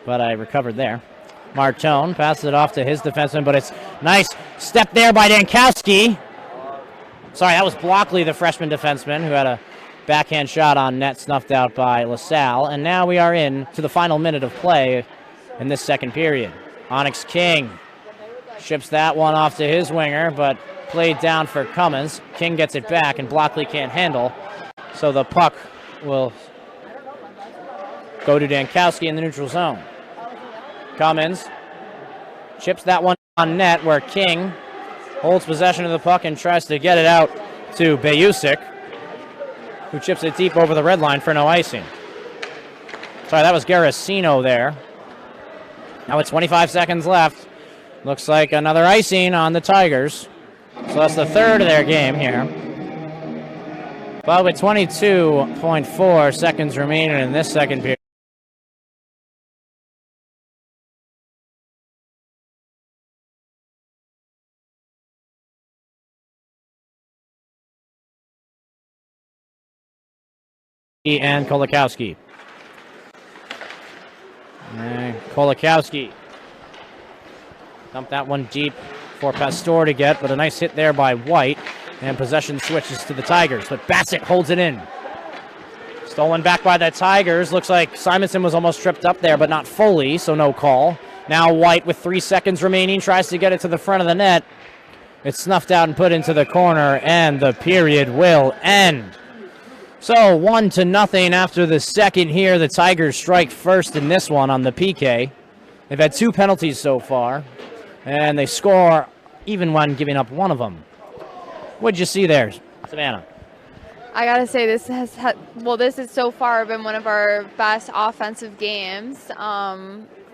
but I recovered there. Martone passes it off to his defenseman, but it's nice step there by Dankowski. Sorry, that was Blockley, the freshman defenseman, who had a backhand shot on net snuffed out by LaSalle. And now we are in to the final minute of play in this second period. Onyx King ships that one off to his winger, but played down for Cummins. King gets it back, and Blockley can't handle. So the puck will go to Dankowski in the neutral zone. Cummins chips that one on net, where King holds possession of the puck and tries to get it out to Bayusik, who chips it deep over the red line for no icing. Sorry, that was Garasino there. Now with 25 seconds left. Looks like another icing on the Tigers. So that's the third of their game here. But with 22.4 seconds remaining in this second period. And Kolakowski. And Kolakowski dumped that one deep for Pastore to get, but a nice hit there by White, and possession switches to the Tigers, but Bassett holds it in. Stolen back by the Tigers. Looks like Simonson was almost tripped up there, but not fully, so no call. Now White, with 3 seconds remaining, tries to get it to the front of the net. It's snuffed out and put into the corner, and the period will end. So 1-0 after the second here. The Tigers strike first in this one on the PK. They've had 2 penalties so far, and they score even when giving up one of them. What'd you see there, Savannah? I gotta say, this has this has so far been one of our best offensive games.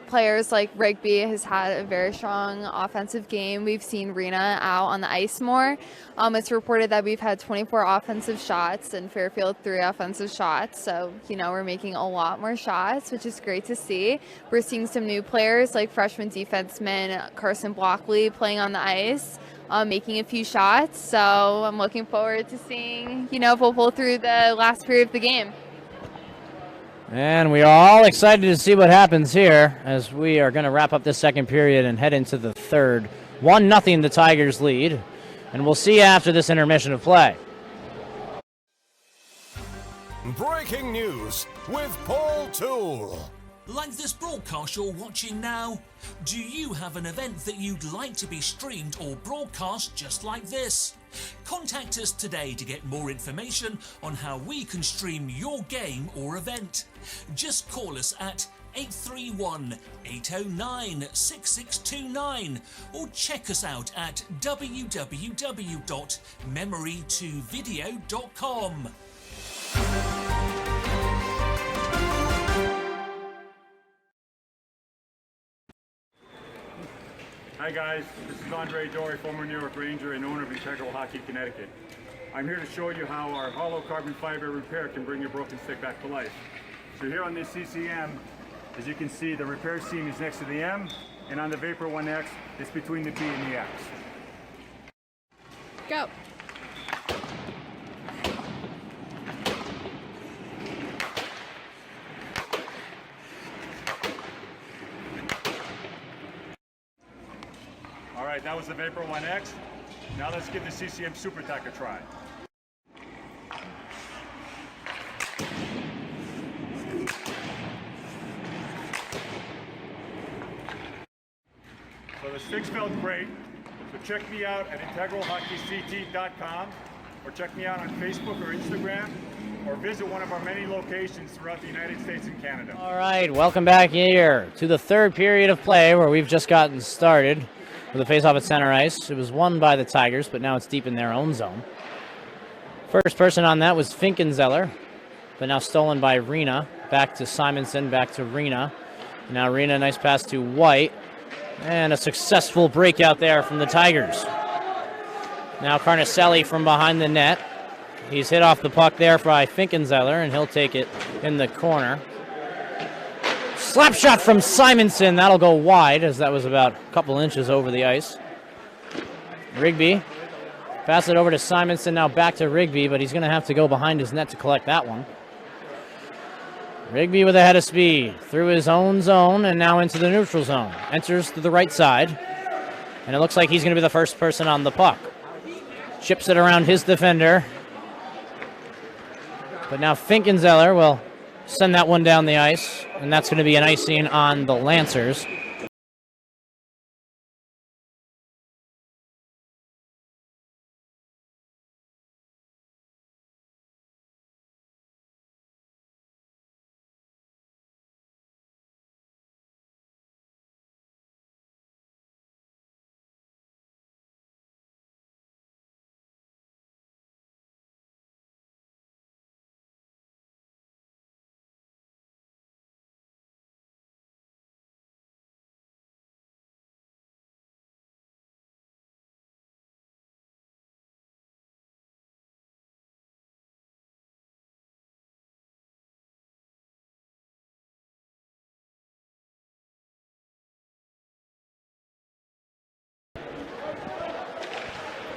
Players like Rigby has had a very strong offensive game. We've seen Rena out on the ice more. It's reported that we've had 24 offensive shots and Fairfield 3 offensive shots. So, we're making a lot more shots, which is great to see. We're seeing some new players like freshman defenseman Carson Blockley playing on the ice, making a few shots. So I'm looking forward to seeing, if we'll pull through the last period of the game. And we are all excited to see what happens here as we are going to wrap up this second period and head into the third. 1-0 the Tigers lead, and we'll see after this intermission of play. Breaking news with Paul Toole. Like this broadcast you're watching now? Do you have an event that you'd like to be streamed or broadcast just like this? Contact us today to get more information on how we can stream your game or event. Just call us at 831 809 6629 or check us out at www.memory2video.com. Hi guys, this is Andre Dory, former New York Ranger and owner of Integral Hockey Connecticut. I'm here to show you how our hollow carbon fiber repair can bring your broken stick back to life. So here on this CCM, as you can see, the repair seam is next to the M, and on the Vapor 1X, it's between the B and the X. Go. All right, that was the Vapor 1X. Now let's give the CCM Super Tack a try. So the sticks felt great. So check me out at integralhockeyct.com, or check me out on Facebook or Instagram, or visit one of our many locations throughout the United States and Canada. All right, welcome back here to the third period of play where we've just gotten started with a face-off at center ice. It was won by the Tigers, but now it's deep in their own zone. First person on that was Finkenzeller, but now stolen by Rena. Back to Simonson, back to Rena. Now Rena, nice pass to White. And a successful breakout there from the Tigers. Now Carnicelli from behind the net. He's hit off the puck there by Finkenzeller, and he'll take it in the corner. Slap shot from Simonson. That'll go wide, as that was about a couple inches over the ice. Rigby. Pass it over to Simonson, now back to Rigby, but he's going to have to go behind his net to collect that one. Rigby with a head of speed through his own zone and now into the neutral zone. Enters to the right side, and it looks like he's going to be the first person on the puck. Chips it around his defender. But now Finkenzeller will send that one down the ice, and that's going to be an icing on the Lancers.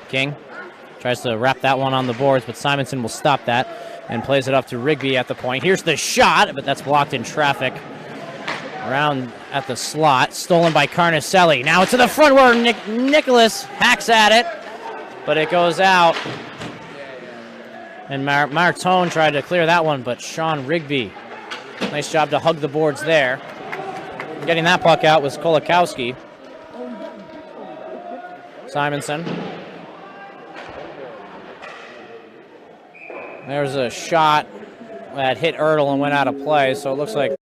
King tries to wrap that one on the boards, but Simonson will stop that and plays it up to Rigby at the point. Here's the shot, but that's blocked in traffic around at the slot. Stolen by Carnicelli. Now to the front where Nicholas hacks at it, but it goes out. And Martone tried to clear that one, but Sean Rigby, nice job to hug the boards there. Getting that puck out was Kolakowski. Simonson. There's a shot that hit Ertl and went out of play, so it looks like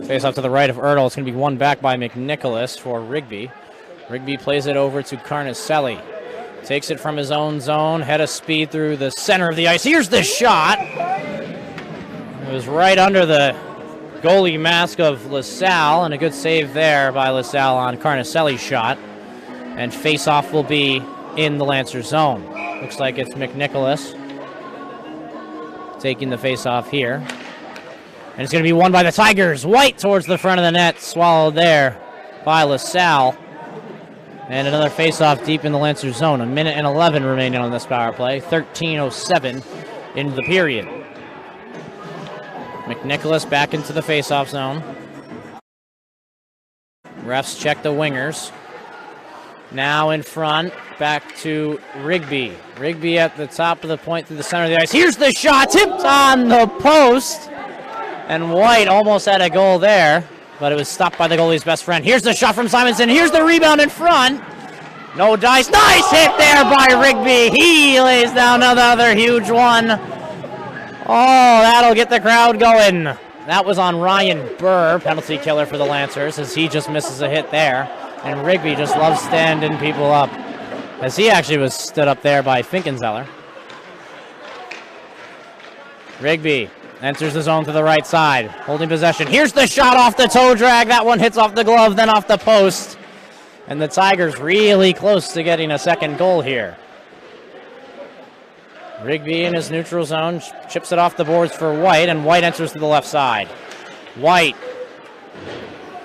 face off to the right of Ertl. It's going to be won back by McNicholas for Rigby. Rigby plays it over to Carnicelli. Takes it from his own zone, head of speed through the center of the ice. Here's the shot. It was right under the goalie mask of LaSalle, and a good save there by LaSalle on Carnicelli's shot. And face-off will be in the Lancer zone. Looks like it's McNicholas taking the face-off here. And it's going to be won by the Tigers. White towards the front of the net, swallowed there by LaSalle. And another face-off deep in the Lancer zone. 1:11 remaining on this power play. 13:07 into the period. McNicholas back into the face-off zone. Refs check the wingers. Now in front, back to Rigby. Rigby at the top of the point through the center of the ice. Here's the shot, tipped on the post. And White almost had a goal there, but it was stopped by the goalie's best friend. Here's the shot from Simonson. Here's the rebound in front. No dice. Nice hit there by Rigby. He lays down another huge one. Oh, that'll get the crowd going. That was on Ryan Burr, penalty killer for the Lancers, as he just misses a hit there. And Rigby just loves standing people up, as he actually was stood up there by Finkenzeller. Rigby enters the zone to the right side, holding possession. Here's the shot off the toe drag. That one hits off the glove, then off the post. And the Tigers really close to getting a second goal here. Rigby in his neutral zone, chips it off the boards for White, and White enters to the left side. White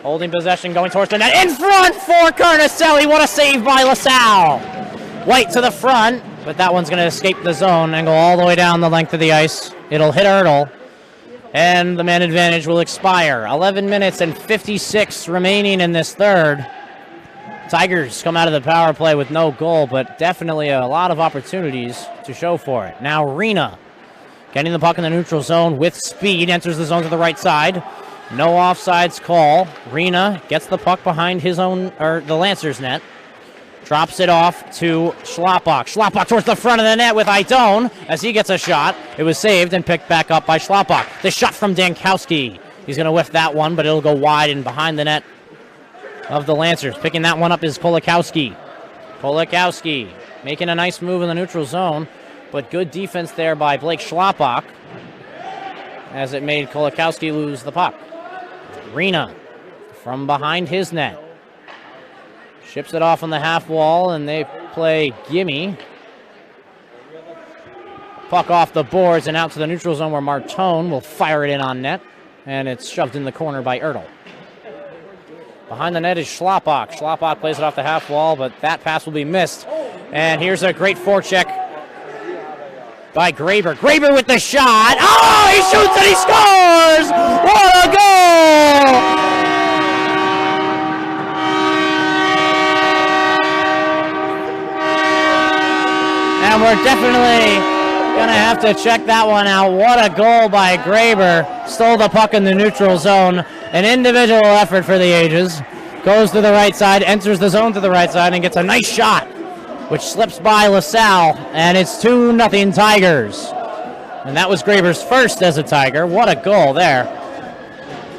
holding possession, going towards the net. In front for Carnicelli. What a save by LaSalle. White to the front, but that one's going to escape the zone and go all the way down the length of the ice. It'll hit Ertl, and the man advantage will expire. 11 minutes and 56 remaining in this third. Tigers come out of the power play with no goal, but definitely a lot of opportunities to show for it. Now Rena getting the puck in the neutral zone with speed, enters the zone to the right side. No offsides call. Rena gets the puck behind his own, or the Lancers net. Drops it off to Schlappak. Schlappak towards the front of the net with Idone as he gets a shot. It was saved and picked back up by Schlappak. The shot from Dankowski. He's going to whiff that one, but it'll go wide and behind the net of the Lancers. Picking that one up is Kolakowski. Kolakowski making a nice move in the neutral zone, but good defense there by Blake Schlappak as it made Kolakowski lose the puck. Rena from behind his net ships it off on the half wall, and they play gimme. Puck off the boards and out to the neutral zone where Martone will fire it in on net, and it's shoved in the corner by Ertl. Behind the net is Schlappak. Schlappak plays it off the half wall, but that pass will be missed. And here's a great forecheck by Graber. Graber with the shot. Oh, he shoots and he scores! What a goal! And we're definitely going to have to check that one out. What a goal by Graber. Stole the puck in the neutral zone. An individual effort for the ages. Goes to the right side, enters the zone to the right side, and gets a nice shot, which slips by LaSalle, and it's 2-0 Tigers. And that was Graber's first as a Tiger. What a goal there.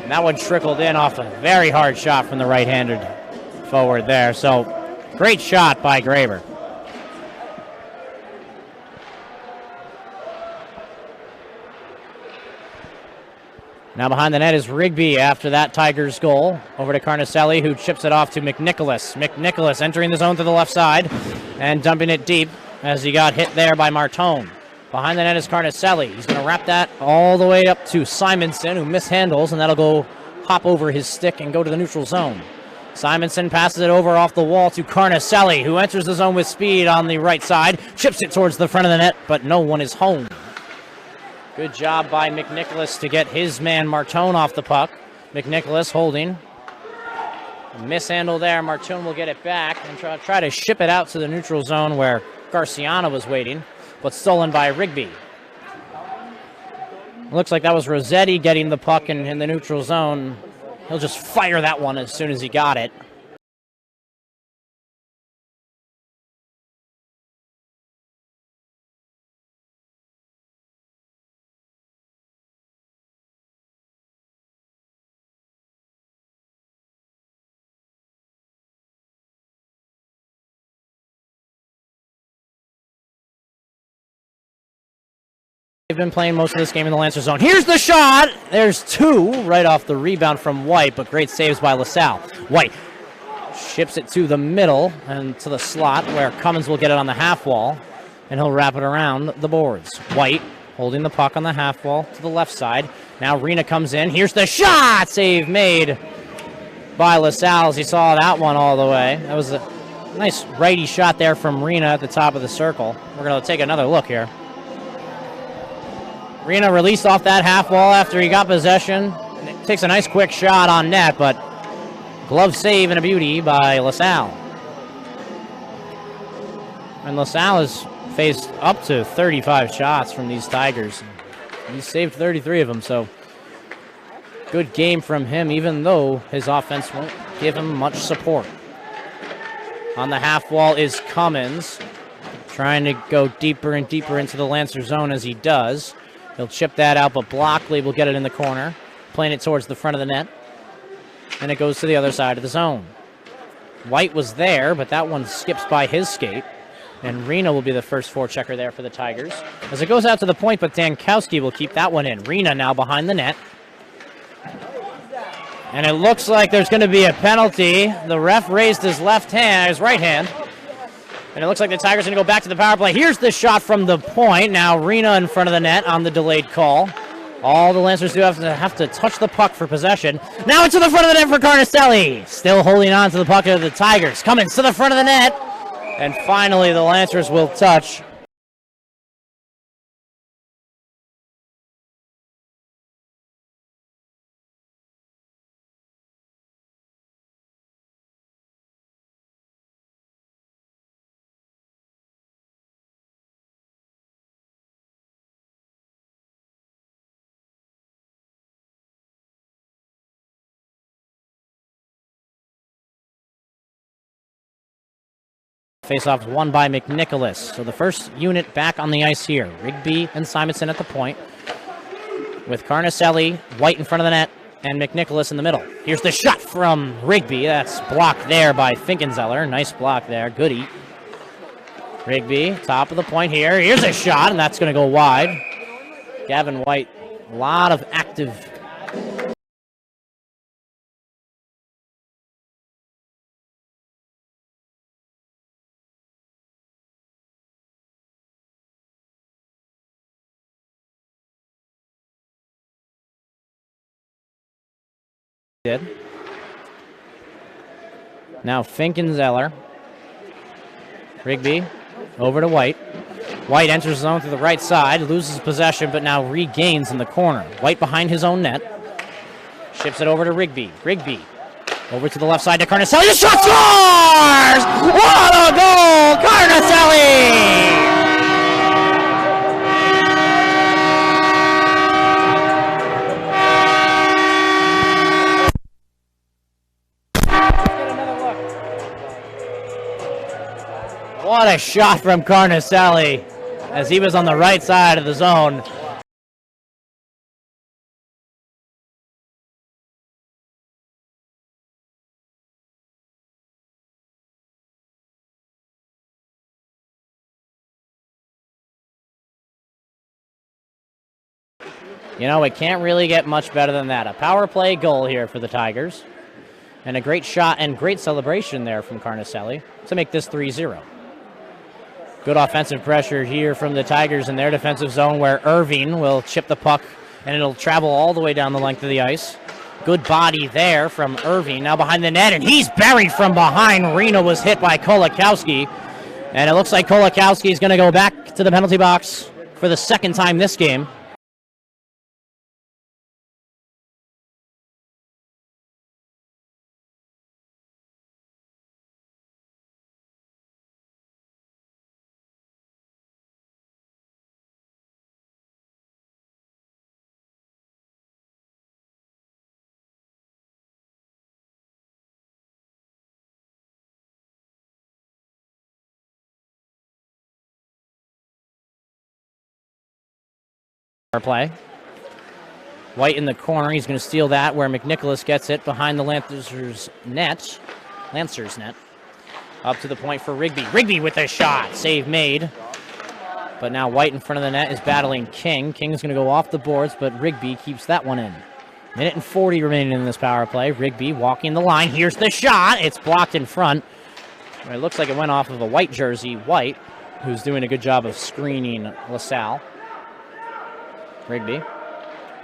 And that one trickled in off a very hard shot from the right-handed forward there. So, great shot by Graber. Now behind the net is Rigby after that Tigers goal. Over to Carnicelli, who chips it off to McNicholas. McNicholas entering the zone to the left side and dumping it deep as he got hit there by Martone. Behind the net is Carnicelli. He's going to wrap that all the way up to Simonson, who mishandles, and that'll go hop over his stick and go to the neutral zone. Simonson passes it over off the wall to Carnicelli, who enters the zone with speed on the right side. Chips it towards the front of the net, but no one is home. Good job by McNicholas to get his man Martone off the puck. McNicholas holding. Mishandle there. Martone will get it back and try to ship it out to the neutral zone where Garciano was waiting, but stolen by Rigby. Looks like that was Rossetti getting the puck in the neutral zone. He'll just fire that one as soon as he got it. They've been playing most of this game in the Lancer zone. Here's the shot! There's two right off the rebound from White, but great saves by LaSalle. White ships it to the middle and to the slot where Cummins will get it on the half wall, and he'll wrap it around the boards. White holding the puck on the half wall to the left side. Now Rena comes in. Here's the shot! Save made by LaSalle as he saw that one all the way. That was a nice righty shot there from Rena at the top of the circle. We're going to take another look here. Rena released off that half wall after he got possession. Takes a nice quick shot on net, but glove save and a beauty by LaSalle. And LaSalle has faced up to 35 shots from these Tigers. He's saved 33 of them, so good game from him, even though his offense won't give him much support. On the half wall is Cummins, trying to go deeper and deeper into the Lancer zone as he does. He'll chip that out, but Blockley will get it in the corner, playing it towards the front of the net, and it goes to the other side of the zone. White was there, but that one skips by his skate, and Rena will be the first forechecker there for the Tigers. As it goes out to the point, but Dankowski will keep that one in. Rena now behind the net. And it looks like there's going to be a penalty. The ref raised his right hand. And it looks like the Tigers are going to go back to the power play. Here's the shot from the point. Now Rena in front of the net on the delayed call. All the Lancers do have to touch the puck for possession. Now into the front of the net for Carnicelli. Still holding on to the puck of the Tigers. Cummins to the front of the net. And finally the Lancers will touch. Face-off won by McNicholas. So the first unit back on the ice here. Rigby and Simonson at the point. With Carnicelli, White in front of the net, and McNicholas in the middle. Here's the shot from Rigby. That's blocked there by Finkenzeller. Nice block there. Goodie. Rigby, top of the point here. Here's a shot, and that's going to go wide. Gavin White, a lot of active did. Now Finkenzeller. Rigby over to White. White enters the zone to the right side, loses possession, but now regains in the corner. White behind his own net. Ships it over to Rigby. Rigby over to the left side to Carnicelli. The shot scores! What a goal! Carnicelli! What a shot from Carnicelli as he was on the right side of the zone. You know, it can't really get much better than that. A power play goal here for the Tigers. And a great shot and great celebration there from Carnicelli to make this 3-0. Good offensive pressure here from the Tigers in their defensive zone where Irving will chip the puck and it'll travel all the way down the length of the ice. Good body there from Irving. Now behind the net, and he's buried from behind. Rena was hit by Kolakowski. And it looks like Kolakowski is going to go back to the penalty box for the second time this game. Play. White in the corner. He's going to steal that where McNicholas gets it behind the Lancers net. Up to the point for Rigby. Rigby with a shot. Save made. But now White in front of the net is battling King. King's going to go off the boards, but Rigby keeps that one in. Minute and 40 remaining in this power play. Rigby walking the line. Here's the shot. It's blocked in front. It looks like it went off of a white jersey. White, who's doing a good job of screening LaSalle. Rigby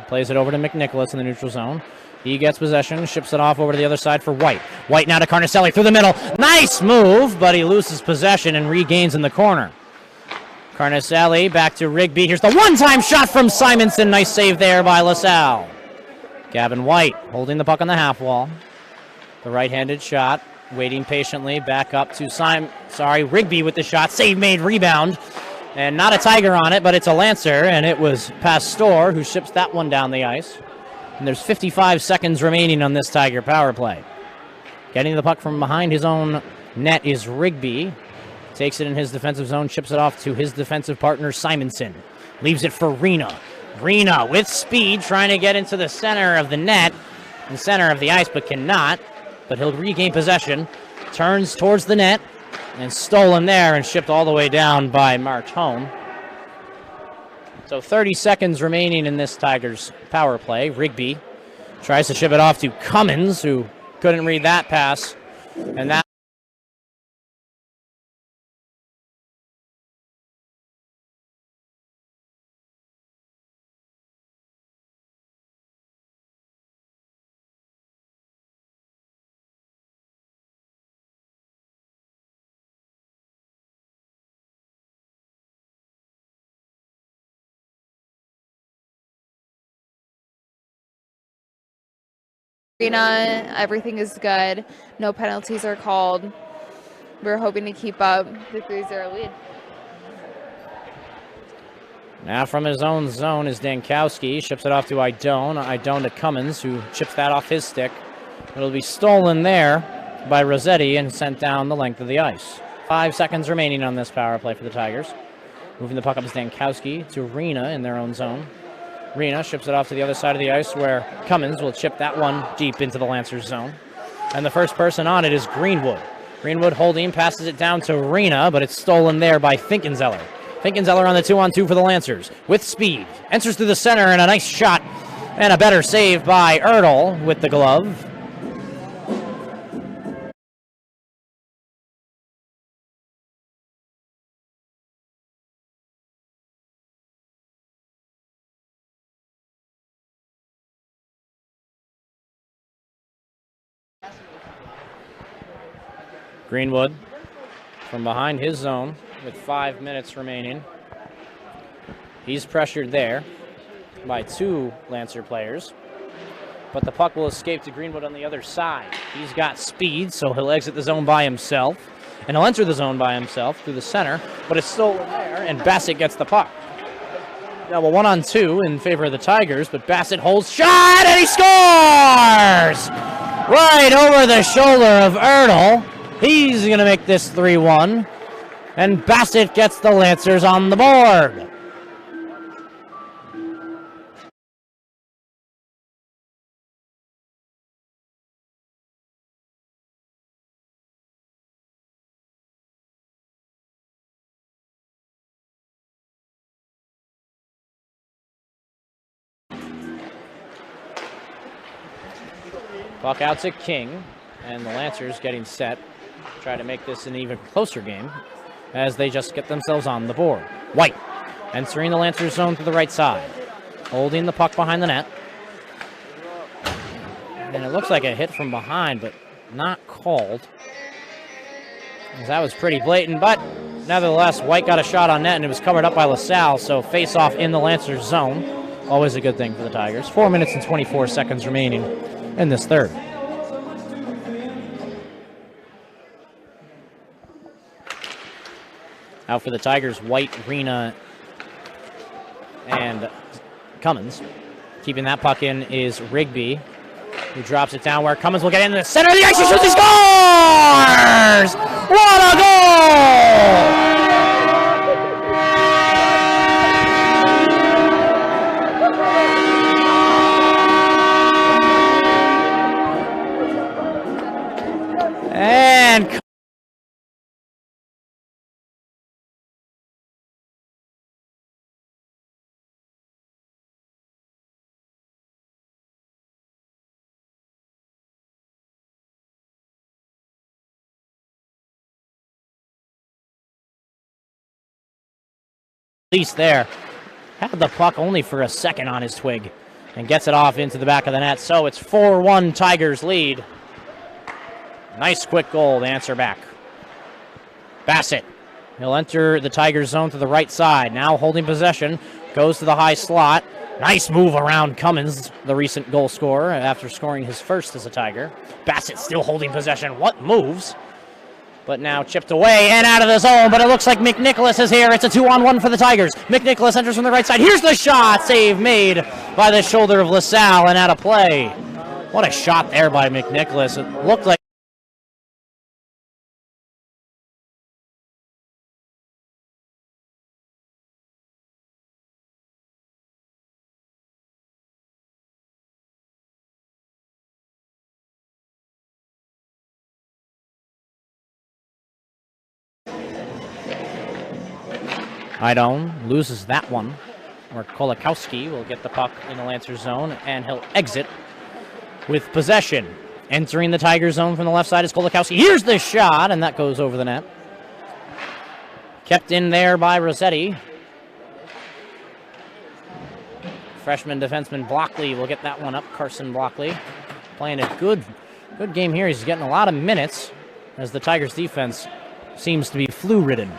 plays it over to McNicholas in the neutral zone. He gets possession, ships it off over to the other side for White. White now to Carnicelli through the middle. Nice move, but he loses possession and regains in the corner. Carnicelli back to Rigby. Here's the one-time shot from Simonson. Nice save there by LaSalle. Gavin White holding the puck on the half wall. The right-handed shot waiting patiently, back up to Rigby with the shot, save made, rebound, and not a Tiger on it, but it's a Lancer, and it was Pastor who ships that one down the ice. And there's 55 seconds remaining on this Tiger power play. Getting the puck from behind his own net is Rigby. Takes it in his defensive zone, chips it off to his defensive partner, Simonson. Leaves it for Rena. Rena with speed, trying to get into the center of the net, the center of the ice, but cannot. But he'll regain possession. Turns towards the net, and stolen there and shipped all the way down by Martone. So 30 seconds remaining in this Tigers power play. Rigby tries to ship it off to Cummins, who couldn't read that pass, and that Arena, everything is good. No penalties are called. We're hoping to keep up the 3-0 lead. now from his own zone is Dankowski. Ships it off to Idone. Idone to Cummins, who chips that off his stick. It'll be stolen there by Rossetti and sent down the length of the ice. 5 seconds remaining on this power play for the Tigers. Moving the puck up is Dankowski to Rena in their own zone. Rena ships it off to the other side of the ice, where Cummins will chip that one deep into the Lancers zone. And the first person on it is Greenwood. Greenwood holding, passes it down to Rena, but it's stolen there by Finkenzeller. Finkenzeller on the 2-on-2 for the Lancers with speed. Enters through the center, and a nice shot and a better save by Ertl with the glove. Greenwood from behind his zone with 5 minutes remaining. He's pressured there by 2 Lancer players, but the puck will escape to Greenwood on the other side. He's got speed, so he'll exit the zone by himself, and he'll enter the zone by himself through the center, but it's stolen there, and Bassett gets the puck. Now a 1-on-2 in favor of the Tigers, but Bassett holds shot, and he scores! Right over the shoulder of Ertl. He's going to make this 3-1, and Bassett gets the Lancers on the board. Puck out to King, and the Lancers getting set. Try to make this an even closer game as they just get themselves on the board. White entering the Lancers zone to the right side, holding the puck behind the net. And it looks like a hit from behind, but not called. That was pretty blatant, but nevertheless, White got a shot on net, and it was covered up by LaSalle, so face-off in the Lancers zone. Always a good thing for the Tigers. 4 minutes and 24 seconds remaining in this third. Out for the Tigers, White, Rena, and Cummins. Keeping that puck in is Rigby, who drops it down where Cummins will get into the center of the ice. He shoots, he scores! What a goal! And least there. Had the puck only for a second on his twig and gets it off into the back of the net. So it's 4-1 Tigers lead. Nice quick goal to answer back. Bassett. He'll enter the Tigers zone to the right side. Now holding possession. Goes to the high slot. Nice move around Cummins, the recent goal scorer, after scoring his first as a Tiger. Bassett still holding possession. What moves? But now chipped away and out of the zone, but it looks like McNicholas is here. It's a 2-on-1 for the Tigers. McNicholas enters from the right side. Here's the shot. Save made by the shoulder of LaSalle and out of play. What a shot there by McNicholas. It looked like Idone loses that one, where Kolakowski will get the puck in the Lancers zone, and he'll exit with possession. Entering the Tiger zone from the left side is Kolakowski. Here's the shot, and that goes over the net. Kept in there by Rossetti. Freshman defenseman Blockley will get that one up. Carson Blockley playing a good game here. He's getting a lot of minutes as the Tigers defense seems to be flu-ridden.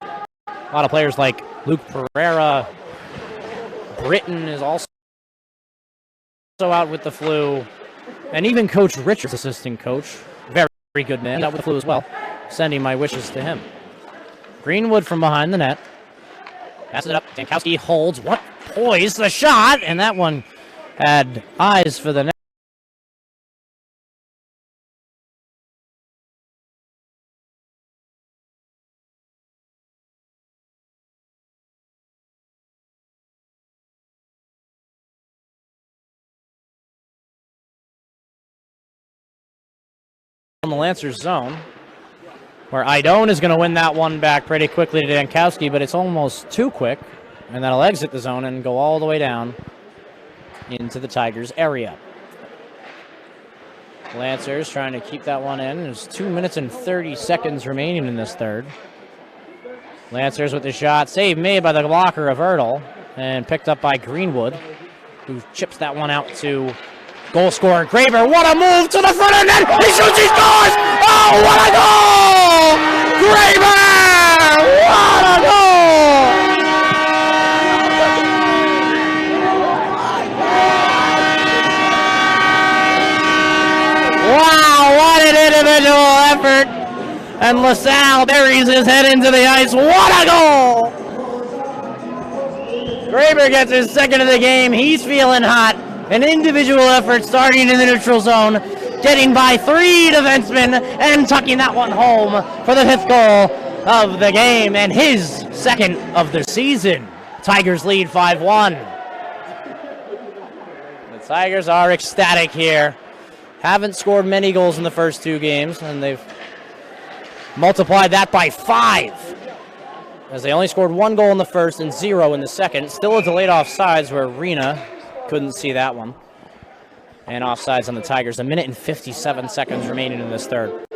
A lot of players like Luke Pereira. Britton is also out with the flu. And even Coach Richards, assistant coach, very good man, out with the flu as well. Sending my wishes to him. Greenwood from behind the net. Passes it up. Dankowski holds. What poise, the shot, and that one had eyes for the net. On the Lancers zone, where Idone is going to win that one back pretty quickly to Dankowski, but it's almost too quick, and that'll exit the zone and go all the way down into the Tigers area. Lancers trying to keep that one in. There's 2 minutes and 30 seconds remaining in this third. Lancers with the shot, save made by the blocker of Ertl, and picked up by Greenwood, who chips that one out to goal scorer Graber. What a move to the front of the net! He shoots, he scores! Oh, what a goal! Graber! What a goal! Wow, what an individual effort! And LaSalle buries his head into the ice. What a goal! Graber gets his second of the game. He's feeling hot. An individual effort starting in the neutral zone, getting by 3 defensemen and tucking that one home for the 5th goal of the game and his second of the season. Tigers lead 5-1. The Tigers are ecstatic here. Haven't scored many goals in the first 2 games, and they've multiplied that by 5. As they only scored 1 goal in the first and 0 in the second. Still a delayed offsides where Rena couldn't see that one. And offsides on the Tigers. 1 minute and 57 seconds remaining in this third.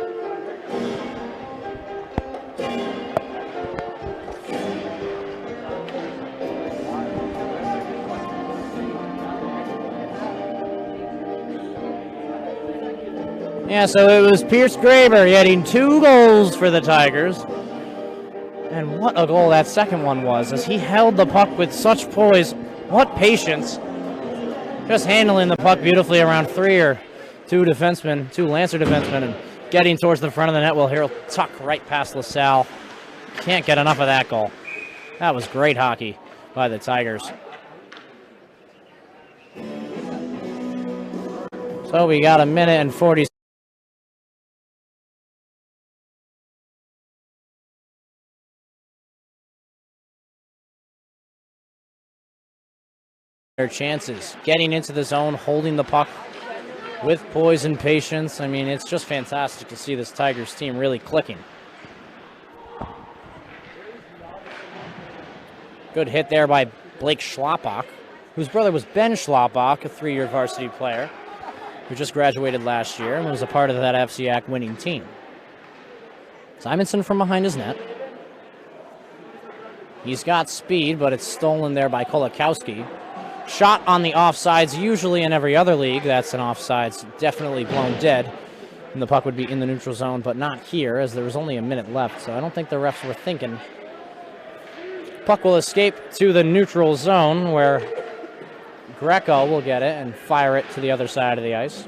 Yeah, so it was Pierce Graber getting 2 goals for the Tigers. And what a goal that second one was, as he held the puck with such poise. What patience. Just handling the puck beautifully around 3 or 2 defensemen, 2 Lancer defensemen, and getting towards the front of the net. Well, he'll tuck right past LaSalle. Can't get enough of that goal. That was great hockey by the Tigers. So we got 1 minute and 40 their chances. Getting into the zone, holding the puck with poise and patience. I mean, it's just fantastic to see this Tigers team really clicking. Good hit there by Blake Schlapbach, whose brother was Ben Schlapbach, a 3-year varsity player who just graduated last year and was a part of that FCAC winning team. Simonson from behind his net. He's got speed, but it's stolen there by Kolakowski. Shot on the offsides. Usually in every other league, that's an offsides, definitely blown dead. And the puck would be in the neutral zone, but not here, as there was only 1 minute left. So I don't think the refs were thinking Puck will escape to the neutral zone where Greco will get it and fire it to the other side of the ice.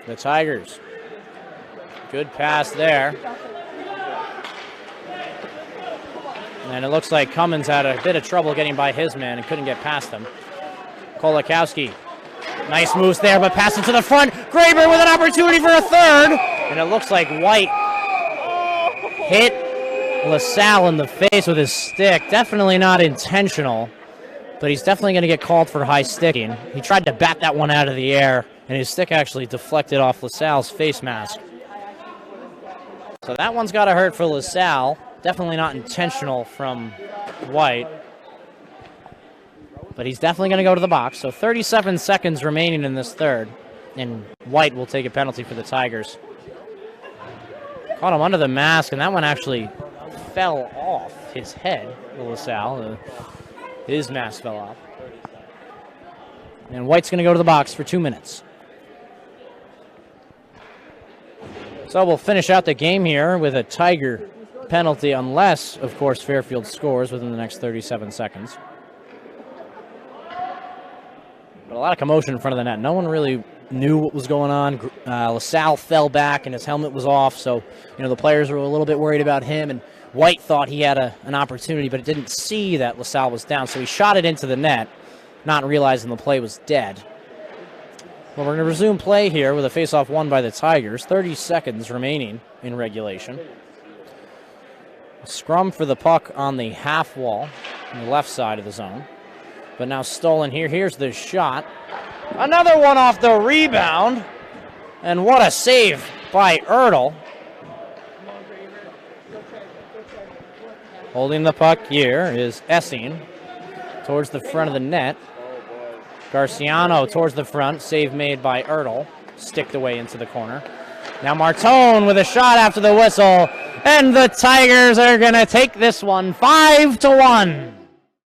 The Tigers. Good pass there. And it looks like Cummins had a bit of trouble getting by his man and couldn't get past him. Kolakowski. Nice moves there, but passing to the front. Graber with an opportunity for a third. And it looks like White hit LaSalle in the face with his stick. Definitely not intentional, but he's definitely going to get called for high sticking. He tried to bat that one out of the air, and his stick actually deflected off LaSalle's face mask. So that one's got to hurt for LaSalle. Definitely not intentional from White. But he's definitely going to go to the box. So 37 seconds remaining in this third. And White will take a penalty for the Tigers. Caught him under the mask, and that one actually fell off his head, LaSalle. His mask fell off. And White's going to go to the box for 2 minutes. So we'll finish out the game here with a Tiger penalty, unless, of course, Fairfield scores within the next 37 seconds. But a lot of commotion in front of the net. No one really knew what was going on. LaSalle fell back and his helmet was off, so the players were a little bit worried about him, and White thought he had an opportunity, but didn't see that LaSalle was down, so he shot it into the net, not realizing the play was dead. Well, we're going to resume play here with a face-off won by the Tigers. 30 seconds remaining in regulation. A scrum for the puck on the half wall on the left side of the zone. But now stolen here. Here's the shot. Another one off the rebound. And what a save by Ertl. Holding the puck here is Essing towards the front of the net. Garciano towards the front. Save made by Ertl. Sticked away into the corner. Now Martone with a shot after the whistle. And the Tigers are going to take this one 5-1.